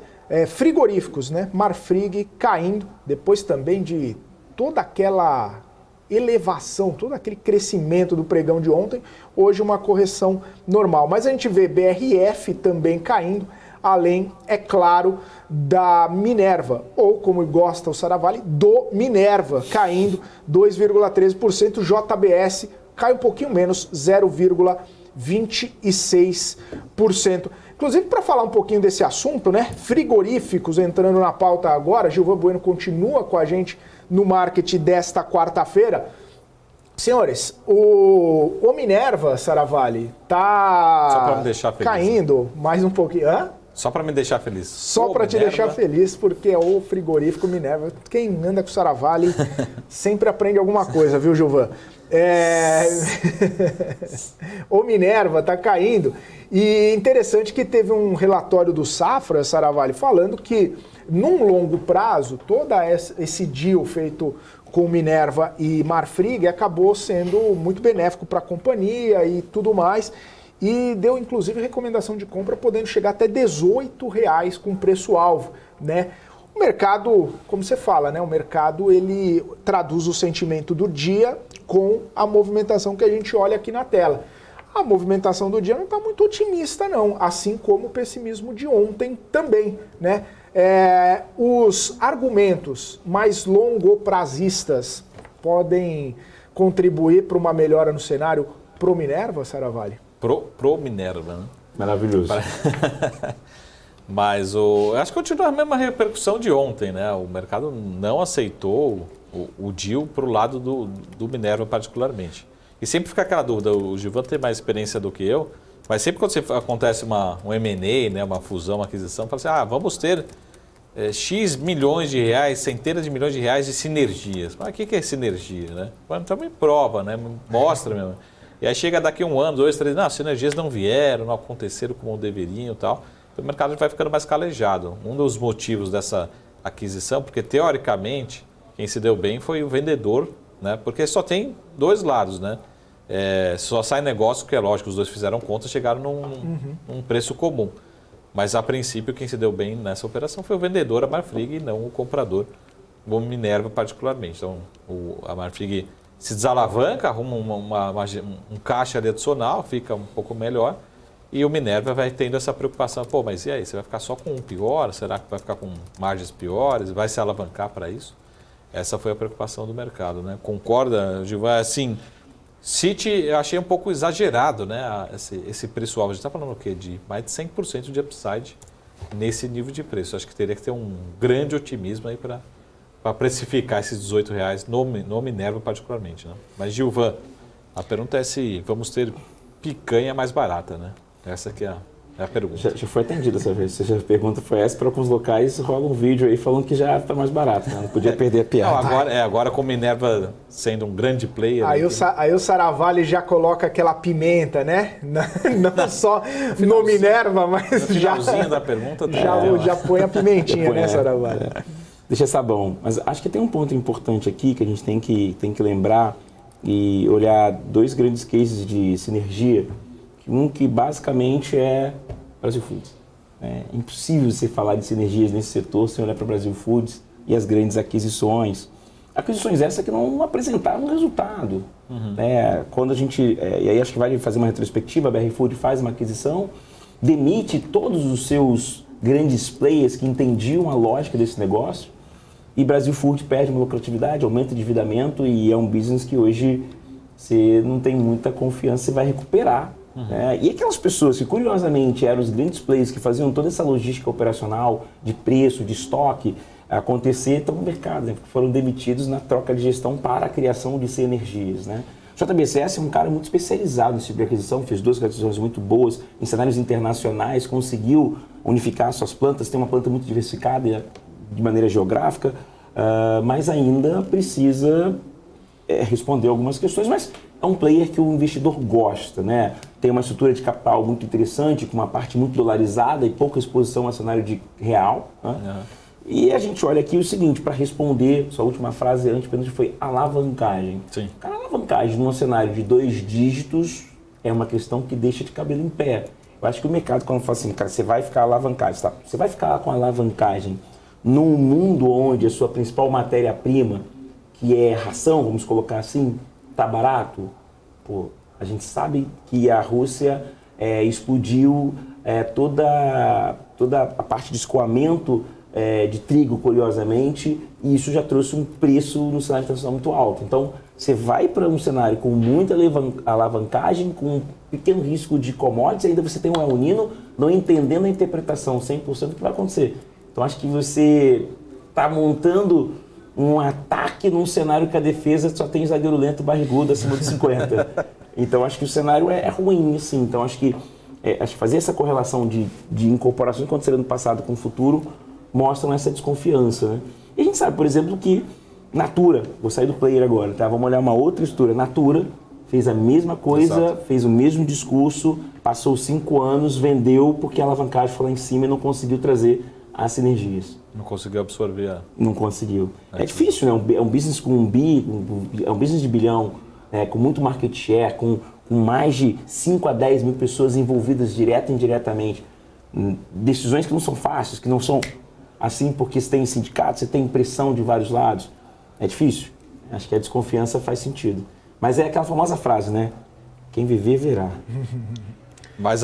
Frigoríficos, né? Marfrig caindo, depois também de toda aquela elevação, todo aquele crescimento do pregão de ontem, hoje uma correção normal. Mas a gente vê BRF também caindo, além, é claro, da Minerva, ou como gosta o Saravalli, do Minerva, caindo 2,13%, JBS cai um pouquinho menos, 0,26%. Inclusive, para falar um pouquinho desse assunto, né, frigoríficos entrando na pauta agora, Gilvan Bueno continua com a gente no market desta quarta-feira. Senhores, o Minerva, Saravalli, tá caindo mais um pouquinho. Hã? Só para me deixar feliz. Só para te deixar feliz, porque é o frigorífico Minerva. Quem anda com o Saravalli sempre aprende alguma coisa, viu, Gilvan? O Minerva tá caindo. E interessante que teve um relatório do Safra, Saravalli, falando que num longo prazo, todo esse deal feito com Minerva e Marfrig acabou sendo muito benéfico para a companhia e tudo mais. E deu, inclusive, recomendação de compra podendo chegar até R$18 com preço-alvo, né? O O mercado, como você fala, né? O mercado ele traduz o sentimento do dia com a movimentação que a gente olha aqui na tela. A movimentação do dia não está muito otimista, não, assim como o pessimismo de ontem também, né? Os argumentos mais longoprazistas podem contribuir para uma melhora no cenário pro Minerva, Saravalli? Pro Minerva, né? Maravilhoso. Mas eu acho que continua a mesma repercussão de ontem, né? O mercado não aceitou o deal para o lado do Minerva particularmente. E sempre fica aquela dúvida, o Gilvan tem mais experiência do que eu, mas sempre quando acontece um M&A, né, uma fusão, uma aquisição, fala assim, vamos ter X milhões de reais, centenas de milhões de reais de sinergias. Mas o que é sinergia, né? Então me prova, né? Mostra mesmo. E aí chega daqui 1 ano, 2, 3, as sinergias não vieram, não aconteceram como deveriam e tal. Então o mercado vai ficando mais calejado. Um dos motivos dessa aquisição, porque teoricamente quem se deu bem foi o vendedor, né? Porque só tem 2 lados, né? Só sai negócio, que é lógico, os 2 fizeram conta, chegaram num preço comum. Mas a princípio quem se deu bem nessa operação foi o vendedor, a Marfrig, e não o comprador, o Minerva particularmente. Então a Marfrig se desalavanca, arruma um caixa adicional, fica um pouco melhor, e o Minerva vai tendo essa preocupação, mas e aí, você vai ficar só com um pior? Será que vai ficar com margens piores? Vai se alavancar para isso? Essa foi a preocupação do mercado, né? Concorda, Gilvan? Assim, City eu achei um pouco exagerado, né? Esse preço-alvo. A gente está falando o quê? De mais de 100% de upside nesse nível de preço. Acho que teria que ter um grande otimismo aí para precificar esses R$18 no Minerva particularmente, né? Mas, Gilvan, a pergunta é se vamos ter picanha mais barata, né? Essa que é a pergunta. Já foi atendida essa vez. Se a pergunta foi essa, para alguns locais rola um vídeo aí falando que já está mais barato, né? Não podia perder a piada. Não, agora com o Minerva sendo um grande player... Aí o Saravalli já coloca aquela pimenta, né? Não só no Minerva, mas no finalzinho da pergunta... Já põe a pimentinha, né, Saravalli? Deixa sabão. Mas acho que tem um ponto importante aqui que a gente tem que lembrar e olhar 2 grandes cases de sinergia. Um que basicamente é Brasil Foods. É impossível você falar de sinergias nesse setor sem olhar para o Brasil Foods e as grandes aquisições. Aquisições essas que não apresentaram resultado. Né? Quando a gente... e aí acho que vale fazer uma retrospectiva, a BR Food faz uma aquisição, demite todos os seus grandes players que entendiam a lógica desse negócio e Brasil Food perde uma lucratividade, aumenta o endividamento e é um business que hoje você não tem muita confiança se vai recuperar. E aquelas pessoas que, curiosamente, eram os grandes players que faziam toda essa logística operacional de preço, de estoque, acontecer, estão no mercado, né? Porque foram demitidos na troca de gestão para a criação de sinergias. Né? O JBSS é um cara muito especializado nesse tipo de aquisição, fez 2 aquisições muito boas em cenários internacionais, conseguiu unificar suas plantas, tem uma planta muito diversificada de maneira geográfica, mas ainda precisa responder algumas questões, mas é um player que o investidor gosta, né? Tem uma estrutura de capital muito interessante, com uma parte muito dolarizada e pouca exposição ao cenário de real. Né? E a gente olha aqui o seguinte, para responder, sua última frase antes foi alavancagem. Sim. Cara, alavancagem num cenário de 2 dígitos é uma questão que deixa de cabelo em pé. Eu acho que o mercado, quando fala assim, cara, você vai ficar alavancagem, tá? Você vai ficar com alavancagem num mundo onde a sua principal matéria-prima, que é ração, vamos colocar assim, tá barato? Pô, a gente sabe que a Rússia explodiu toda a parte de escoamento de trigo, curiosamente, e isso já trouxe um preço no cenário internacional muito alto. Então, você vai para um cenário com muita alavancagem, com um pequeno risco de commodities, ainda você tem um El Niño não entendendo a interpretação 100% do que vai acontecer. Então, acho que você está montando um ataque num cenário que a defesa só tem zagueiro lento barrigudo acima de 50. Então, acho que o cenário é ruim, assim. Então, acho que fazer essa correlação de incorporações que aconteceram no passado com o futuro mostram essa desconfiança. Né? E a gente sabe, por exemplo, que Natura, vou sair do player agora, tá? Vamos olhar uma outra história. Natura fez a mesma coisa, Exato. Fez o mesmo discurso, passou 5 anos, vendeu porque a alavancagem foi lá em cima e não conseguiu trazer as sinergias. Não conseguiu absorver Não conseguiu. É difícil, né? É um business com é um business de bilhão, com muito market share, com mais de 5 a 10 mil pessoas envolvidas direta e indiretamente. Decisões que não são fáceis, que não são assim porque você tem sindicato, você tem pressão de vários lados? É difícil. Acho que a desconfiança faz sentido. Mas é aquela famosa frase, né? Quem viver, verá. Mas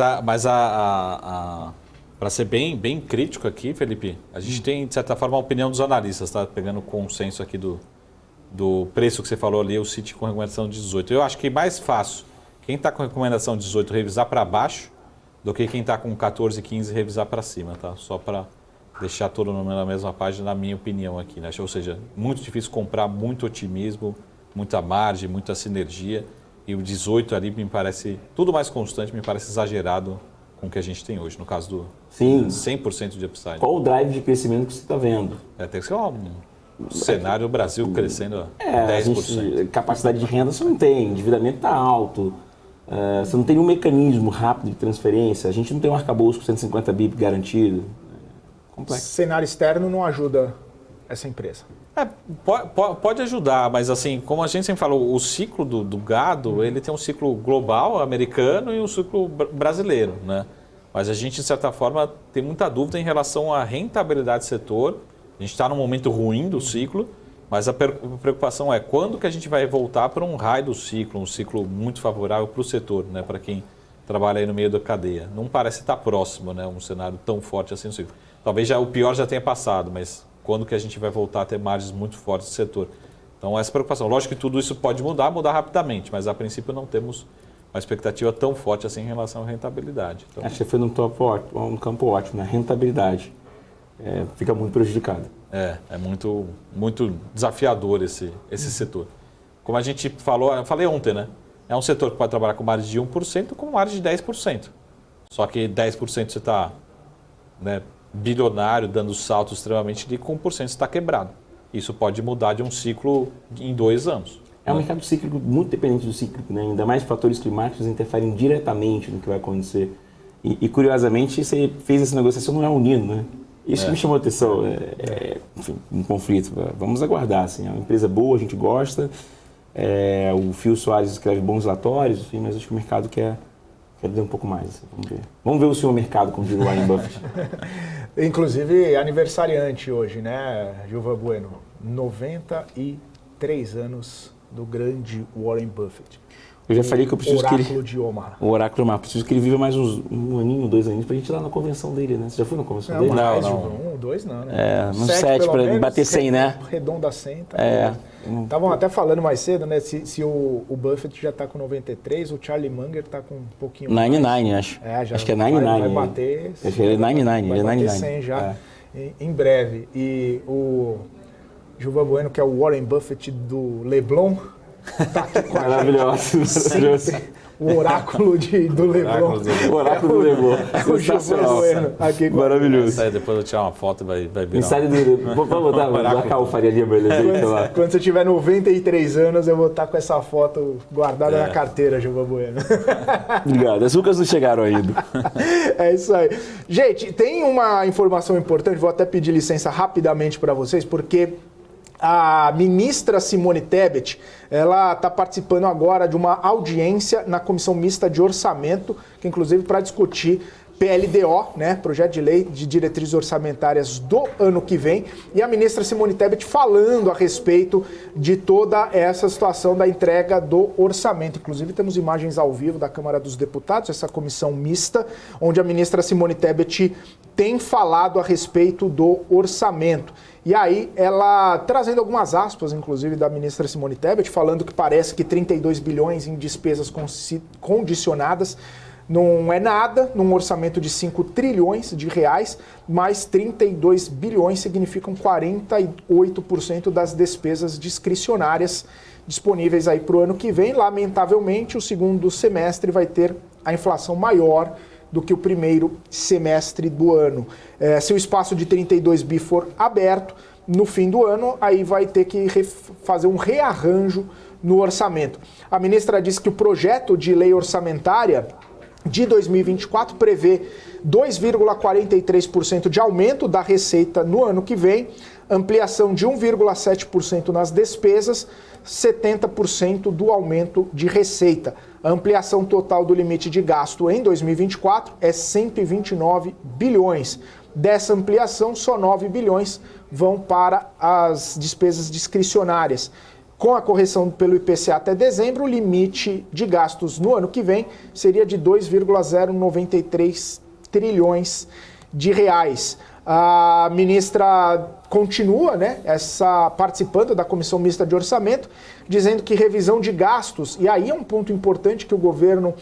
para ser bem crítico aqui, Felipe, a gente tem, de certa forma, a opinião dos analistas, tá? Pegando o consenso aqui do preço que você falou ali, o Citi com recomendação de 18. Eu acho que é mais fácil quem está com recomendação de 18 revisar para baixo do que quem está com 14, 15 revisar para cima, tá? Só para deixar todo mundo na mesma página, na minha opinião aqui, né? Ou seja, muito difícil comprar, muito otimismo, muita margem, muita sinergia. E o 18 ali me parece, tudo mais constante, me parece exagerado com o que a gente tem hoje, no caso do 100% de upside. Qual o drive de crescimento que você está vendo? Tem que ser um cenário do Brasil crescendo a 10%. Capacidade de renda você não tem, endividamento está alto, você não tem um mecanismo rápido de transferência, a gente não tem um arcabouço com 150 BIP garantido. Complexo. Cenário externo não ajuda essa empresa. Pode ajudar, mas assim, como a gente sempre falou, o ciclo do gado, ele tem um ciclo global, americano e um ciclo brasileiro, né? Mas a gente, de certa forma, tem muita dúvida em relação à rentabilidade do setor. A gente está num momento ruim do ciclo, mas a preocupação é quando que a gente vai voltar para um raio do ciclo, um ciclo muito favorável para o setor, né? Para quem trabalha aí no meio da cadeia. Não parece estar próximo, né? Um cenário tão forte assim no ciclo. Talvez o pior já tenha passado, mas quando que a gente vai voltar a ter margens muito fortes do setor? Então, essa preocupação. Lógico que tudo isso pode mudar rapidamente, mas a princípio não temos uma expectativa tão forte assim em relação à rentabilidade. Então, acho que foi um campo ótimo, né? Rentabilidade. Fica muito prejudicado. É muito, muito desafiador esse setor. Como a gente falou, eu falei ontem, né? É um setor que pode trabalhar com margem de 1% com margem de 10%. Só que 10% você está, né, bilionário, dando saltos extremamente de com 1% está quebrado. Isso pode mudar de um ciclo em 2 anos. É um mercado cíclico muito dependente do cíclico, né? Ainda mais fatores climáticos interferem diretamente no que vai acontecer. E curiosamente, você fez essa negociação no El Niño, né? Isso que me chamou a atenção. Enfim, um conflito. Vamos aguardar. Assim. É uma empresa boa, a gente gosta. O Phil Soares escreve bons relatórios, enfim, mas acho que o mercado quer ver um pouco mais. Vamos ver. Vamos ver o senhor mercado, como diz o Warren Buffett. Inclusive, aniversariante hoje, né, Gilvan Bueno? 93 anos do grande Warren Buffett. Eu já falei que eu preciso Oráculo de Omaha. O Oráculo de Omaha. Preciso que ele viva mais um aninho, 2 aninhos, pra gente ir lá na convenção dele, né? Você já foi na convenção dele? Não. 2 não, né? Uns 7 pra bater 100, né? Redonda 100. Tá estavam até falando mais cedo, né? Se o Buffett já tá com 93, o Charlie Munger tá com um pouquinho 99, mais. Acho. Já acho que é 99. Vai bater... Acho que ele é 99. Vai bater 100 já em breve. E o Gilvan Bueno, que é o Warren Buffett do Leblon, tá aqui com maravilhoso. O oráculo do Leblon. O oráculo do Leblon. O Gilvan Bueno aqui com maravilhoso. Depois eu tirar uma foto e vai virar. Vamos botar, vai marcar o Faria Lima. Quando você tiver 93 anos, eu vou estar com essa foto guardada na carteira, Gilvan Bueno. Obrigado. As rucas não chegaram ainda. É isso aí. Gente, tem uma informação importante, vou até pedir licença rapidamente para vocês, porque a ministra Simone Tebet, ela está participando agora de uma audiência na Comissão Mista de Orçamento, que inclusive para discutir PLDO, né, Projeto de Lei de Diretrizes Orçamentárias do ano que vem, e a ministra Simone Tebet falando a respeito de toda essa situação da entrega do orçamento. Inclusive temos imagens ao vivo da Câmara dos Deputados, essa comissão mista, onde a ministra Simone Tebet tem falado a respeito do orçamento. E aí, ela trazendo algumas aspas, inclusive, da ministra Simone Tebet, falando que parece que 32 bilhões em despesas condicionadas não é nada num orçamento de 5 trilhões de reais, mas 32 bilhões significam 48% das despesas discricionárias disponíveis aí para o ano que vem. Lamentavelmente, o segundo semestre vai ter a inflação maior do que o primeiro semestre do ano. Se o espaço de 32 bi for aberto, no fim do ano, aí vai ter que fazer um rearranjo no orçamento. A ministra disse que o projeto de lei orçamentária de 2024 prevê 2,43% de aumento da receita no ano que vem, ampliação de 1,7% nas despesas, 70% do aumento de receita. A ampliação total do limite de gasto em 2024 é 129 bilhões. dessa ampliação, só 9 bilhões vão para as despesas discricionárias. Com a correção pelo IPCA até dezembro, o limite de gastos no ano que vem seria de 2,093 trilhões de reais. A ministra continua, né, participando da Comissão Mista de Orçamento, dizendo que revisão de gastos, e aí é um ponto importante que o governo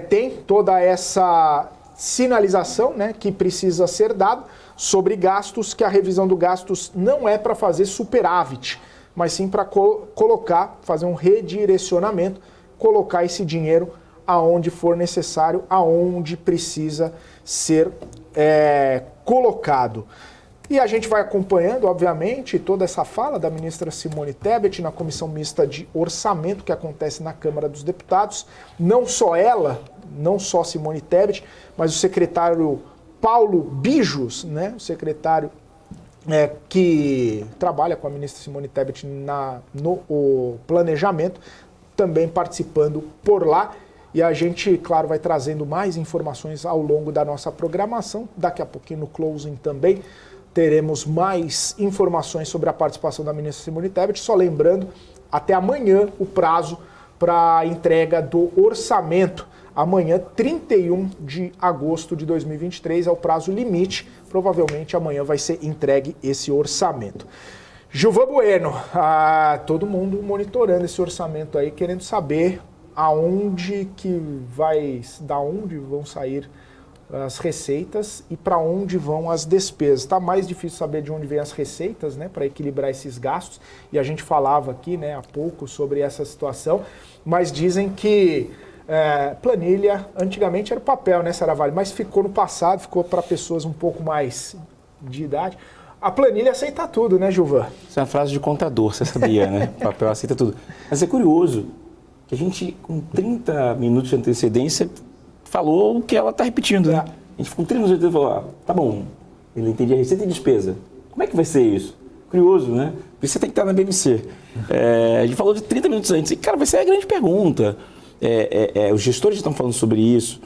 tem toda essa sinalização, né, que precisa ser dado sobre gastos, que a revisão dos gastos não é para fazer superávit, mas sim para fazer um redirecionamento, colocar esse dinheiro aonde for necessário, aonde precisa ser colocado. E a gente vai acompanhando, obviamente, toda essa fala da ministra Simone Tebet na Comissão Mista de Orçamento que acontece na Câmara dos Deputados. Não só ela, não só Simone Tebet, mas o secretário Paulo Bijos, né, o secretário que trabalha com a ministra Simone Tebet no planejamento, também participando por lá. E a gente, claro, vai trazendo mais informações ao longo da nossa programação. Daqui a pouquinho no closing também teremos mais informações sobre a participação da ministra Simone Tebet. Só lembrando, até amanhã o prazo para a entrega do orçamento. Amanhã, 31 de agosto de 2023, é o prazo limite. Provavelmente amanhã vai ser entregue esse orçamento. Gilvan Bueno, todo mundo monitorando esse orçamento aí, querendo saber da onde vão sair as receitas e para onde vão as despesas. Está mais difícil saber de onde vêm as receitas, né, para equilibrar esses gastos, e a gente falava aqui, né, há pouco sobre essa situação, mas dizem que planilha antigamente era papel, né, Saravalho, mas ficou no passado, ficou para pessoas um pouco mais de idade. A planilha aceita tudo, né, Gilvan? Isso é uma frase de contador, você sabia, né? O papel aceita tudo. Mas é curioso que a gente, com 30 minutos de antecedência, falou o que ela está repetindo, né? A gente ficou 30 minutos de antecedência e falou, tá bom, ele entendia receita e despesa. Como é que vai ser isso? Curioso, né? Por isso você tem que estar na BMC. A gente falou de 30 minutos antes. E, cara, vai ser a grande pergunta. Os gestores estão falando sobre isso.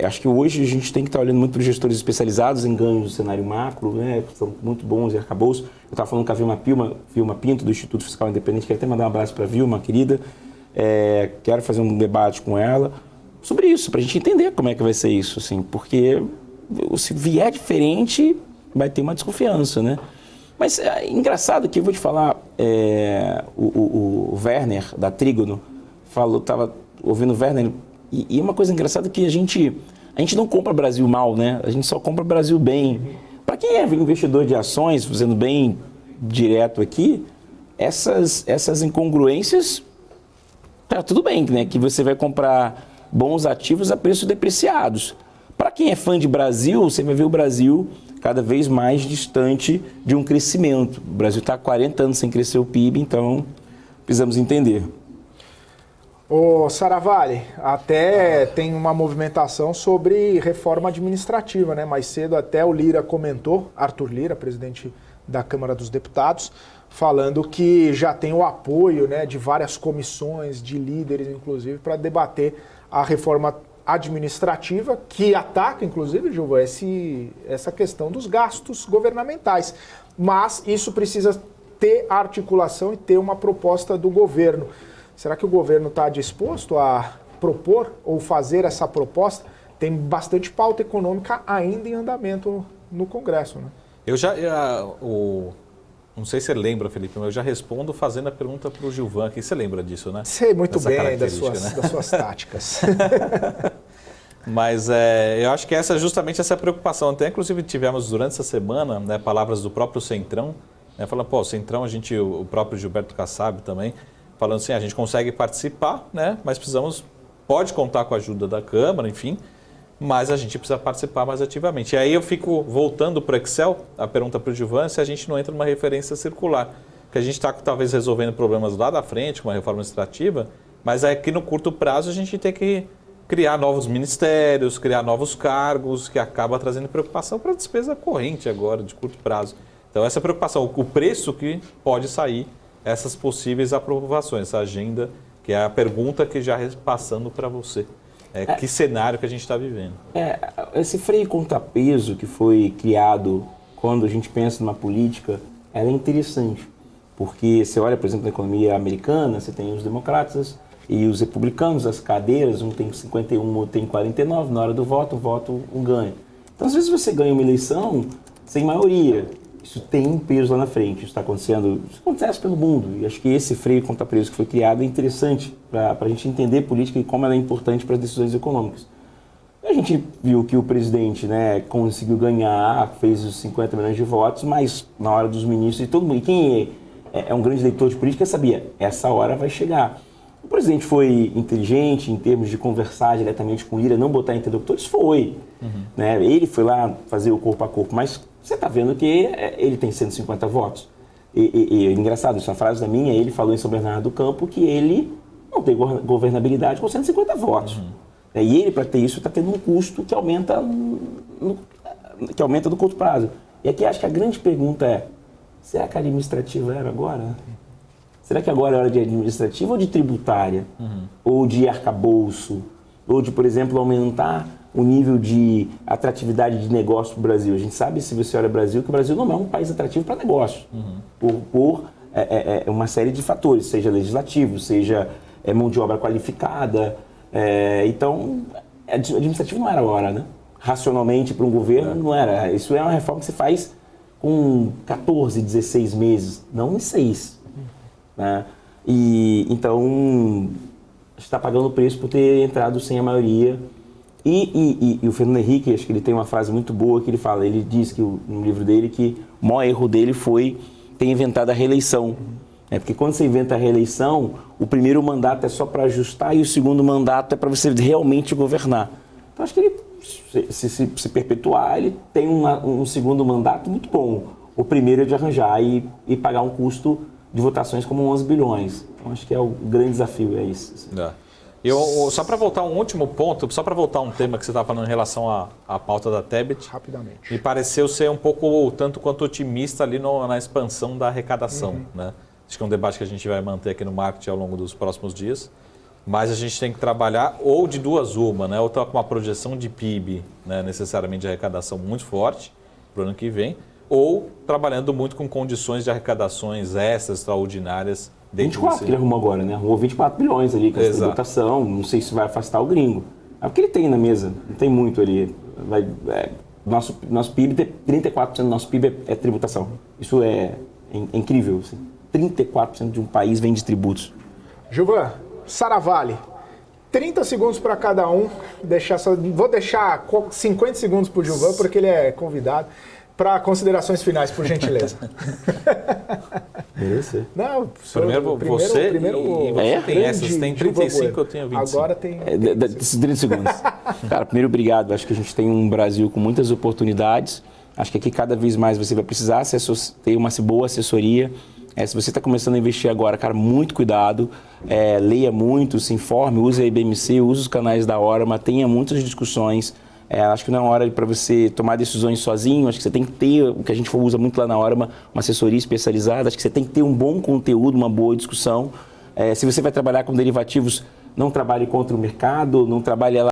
Acho que hoje a gente tem que estar olhando muito para os gestores especializados em ganhos do cenário macro, né? Que são muito bons e arcabouços. Eu estava falando com a Vilma Pinto, do Instituto Fiscal Independente. Quero até mandar um abraço para a Vilma, querida. Quero fazer um debate com ela sobre isso, para a gente entender como é que vai ser isso, assim, porque se vier diferente, vai ter uma desconfiança, né? Mas engraçado que eu vou te falar, o Werner, da Trígono, estava ouvindo o Werner, e uma coisa engraçada que a gente não compra Brasil mal, né? A gente só compra Brasil bem. Para quem é investidor de ações, fazendo bem direto aqui, essas incongruências, tá tudo bem, né? Que você vai comprar bons ativos a preços depreciados. Para quem é fã de Brasil, você vai ver o Brasil cada vez mais distante de um crescimento. O Brasil está há 40 anos sem crescer o PIB, então precisamos entender. Ô Saravalli, até tem uma movimentação sobre reforma administrativa, né? Mais cedo até o Lira comentou, Arthur Lira, presidente da Câmara dos Deputados, falando que já tem o apoio, né, de várias comissões, de líderes, inclusive, para debater a reforma administrativa, que ataca, inclusive, Gilvan, essa questão dos gastos governamentais. Mas isso precisa ter articulação e ter uma proposta do governo. Será que o governo está disposto a propor ou fazer essa proposta? Tem bastante pauta econômica ainda em andamento no Congresso, né? Não sei se você lembra, Felipe, mas eu já respondo fazendo a pergunta para o Gilvan aqui. Você lembra disso, né? Sei muito bem das suas táticas. Mas eu acho que justamente essa preocupação. Até, inclusive, tivemos durante essa semana, né, palavras do próprio Centrão, né, falando, o Centrão, o próprio Gilberto Kassab também, falando assim, a gente consegue participar, né, mas pode contar com a ajuda da Câmara, enfim, mas a gente precisa participar mais ativamente. E aí eu fico voltando para o Excel, a pergunta para o Gilvan, se a gente não entra numa referência circular, que a gente está talvez resolvendo problemas lá da frente, com uma reforma administrativa, mas aqui no curto prazo a gente tem que criar novos ministérios, criar novos cargos, que acaba trazendo preocupação para a despesa corrente agora, de curto prazo. Então essa preocupação, o preço que pode sair, essas possíveis aprovações, essa agenda, que é a pergunta que já passando para você. Que cenário que a gente está vivendo. Esse freio contrapeso que foi criado quando a gente pensa numa política, ela é interessante. Porque você olha, por exemplo, na economia americana, você tem os democratas e os republicanos, as cadeiras, um tem 51, outro tem 49, na hora do voto, um ganha. Então, às vezes você ganha uma eleição sem maioria. Isso tem um peso lá na frente, isso está acontecendo, isso acontece pelo mundo. E acho que esse freio contrapeso que foi criado é interessante para a gente entender política e como ela é importante para as decisões econômicas. A gente viu que o presidente, né, conseguiu ganhar, fez os 50 milhões de votos, mas na hora dos ministros e todo mundo, e quem é um grande leitor de política sabia, essa hora vai chegar. O presidente foi inteligente em termos de conversar diretamente com o Lira, não botar interlocutores, foi. Né? Ele foi lá fazer o corpo a corpo, mas você está vendo que ele tem 150 votos. E engraçado, isso é uma frase da minha, ele falou em São Bernardo do Campo que ele não tem governabilidade com 150 votos. E ele, para ter isso, está tendo um custo que aumenta no curto prazo. E aqui acho que a grande pergunta é, será que a administrativa era agora? Será que agora é hora de administrativa ou de tributária? Ou de arcabouço? Ou de, por exemplo, aumentar o nível de atratividade de negócio para o Brasil? A gente sabe, se você olha o Brasil, que o Brasil não é um país atrativo para negócio. Por uma série de fatores, seja legislativo, seja mão de obra qualificada. Então, administrativo não era a hora, né? Racionalmente, para um governo, não era. Isso é uma reforma que se faz com 14, 16 meses, não em 6. Né? E então está pagando o preço por ter entrado sem a maioria. E o Fernando Henrique, acho que ele tem uma frase muito boa que ele fala, ele diz que no livro dele que o maior erro dele foi ter inventado a reeleição. Porque quando você inventa a reeleição, o primeiro mandato é só para ajustar e o segundo mandato é para você realmente governar. Então acho que ele, se perpetuar, ele tem um segundo mandato muito bom. O primeiro é de arranjar e pagar um custo de votações como 11 bilhões. Então, acho que é o grande desafio, é isso. Só para voltar um último ponto, só para voltar um tema que você estava falando em relação à pauta da Tebet. Rapidamente. Me pareceu ser um pouco, tanto quanto otimista ali na expansão da arrecadação. Né? Acho que é um debate que a gente vai manter aqui no marketing ao longo dos próximos dias. Mas a gente tem que trabalhar ou de duas uma, né? Ou está com uma projeção de PIB, né, necessariamente de arrecadação muito forte para o ano que vem, ou trabalhando muito com condições de arrecadações extras, extraordinárias. 24 que ele arrumou agora, né? Arrumou 24 bilhões ali com essa tributação, não sei se vai afastar o gringo. É o que ele tem na mesa, não tem muito ali. Nosso PIB, 34% do nosso PIB é tributação. Isso é incrível. Assim. 34% de um país vem de tributos. Gilvan, Saravale, 30 segundos para cada um. Vou deixar 50 segundos para o Gilvan, porque ele é convidado. Para considerações finais, por gentileza. Merece. Não, primeiro você tem essas, tem 35, eu tenho 25. Agora tem... 30 segundos. Cara, primeiro, obrigado. Acho que a gente tem um Brasil com muitas oportunidades. Acho que aqui cada vez mais você vai precisar ter uma boa assessoria. Se você está começando a investir agora, cara, muito cuidado. Leia muito, se informe, use a IBMC, use os canais da Orama, tenha muitas discussões. Acho que não é hora para você tomar decisões sozinho, acho que você tem que ter, o que a gente usa muito lá na hora, uma assessoria especializada, acho que você tem que ter um bom conteúdo, uma boa discussão. Se você vai trabalhar com derivativos, não trabalhe contra o mercado, não trabalhe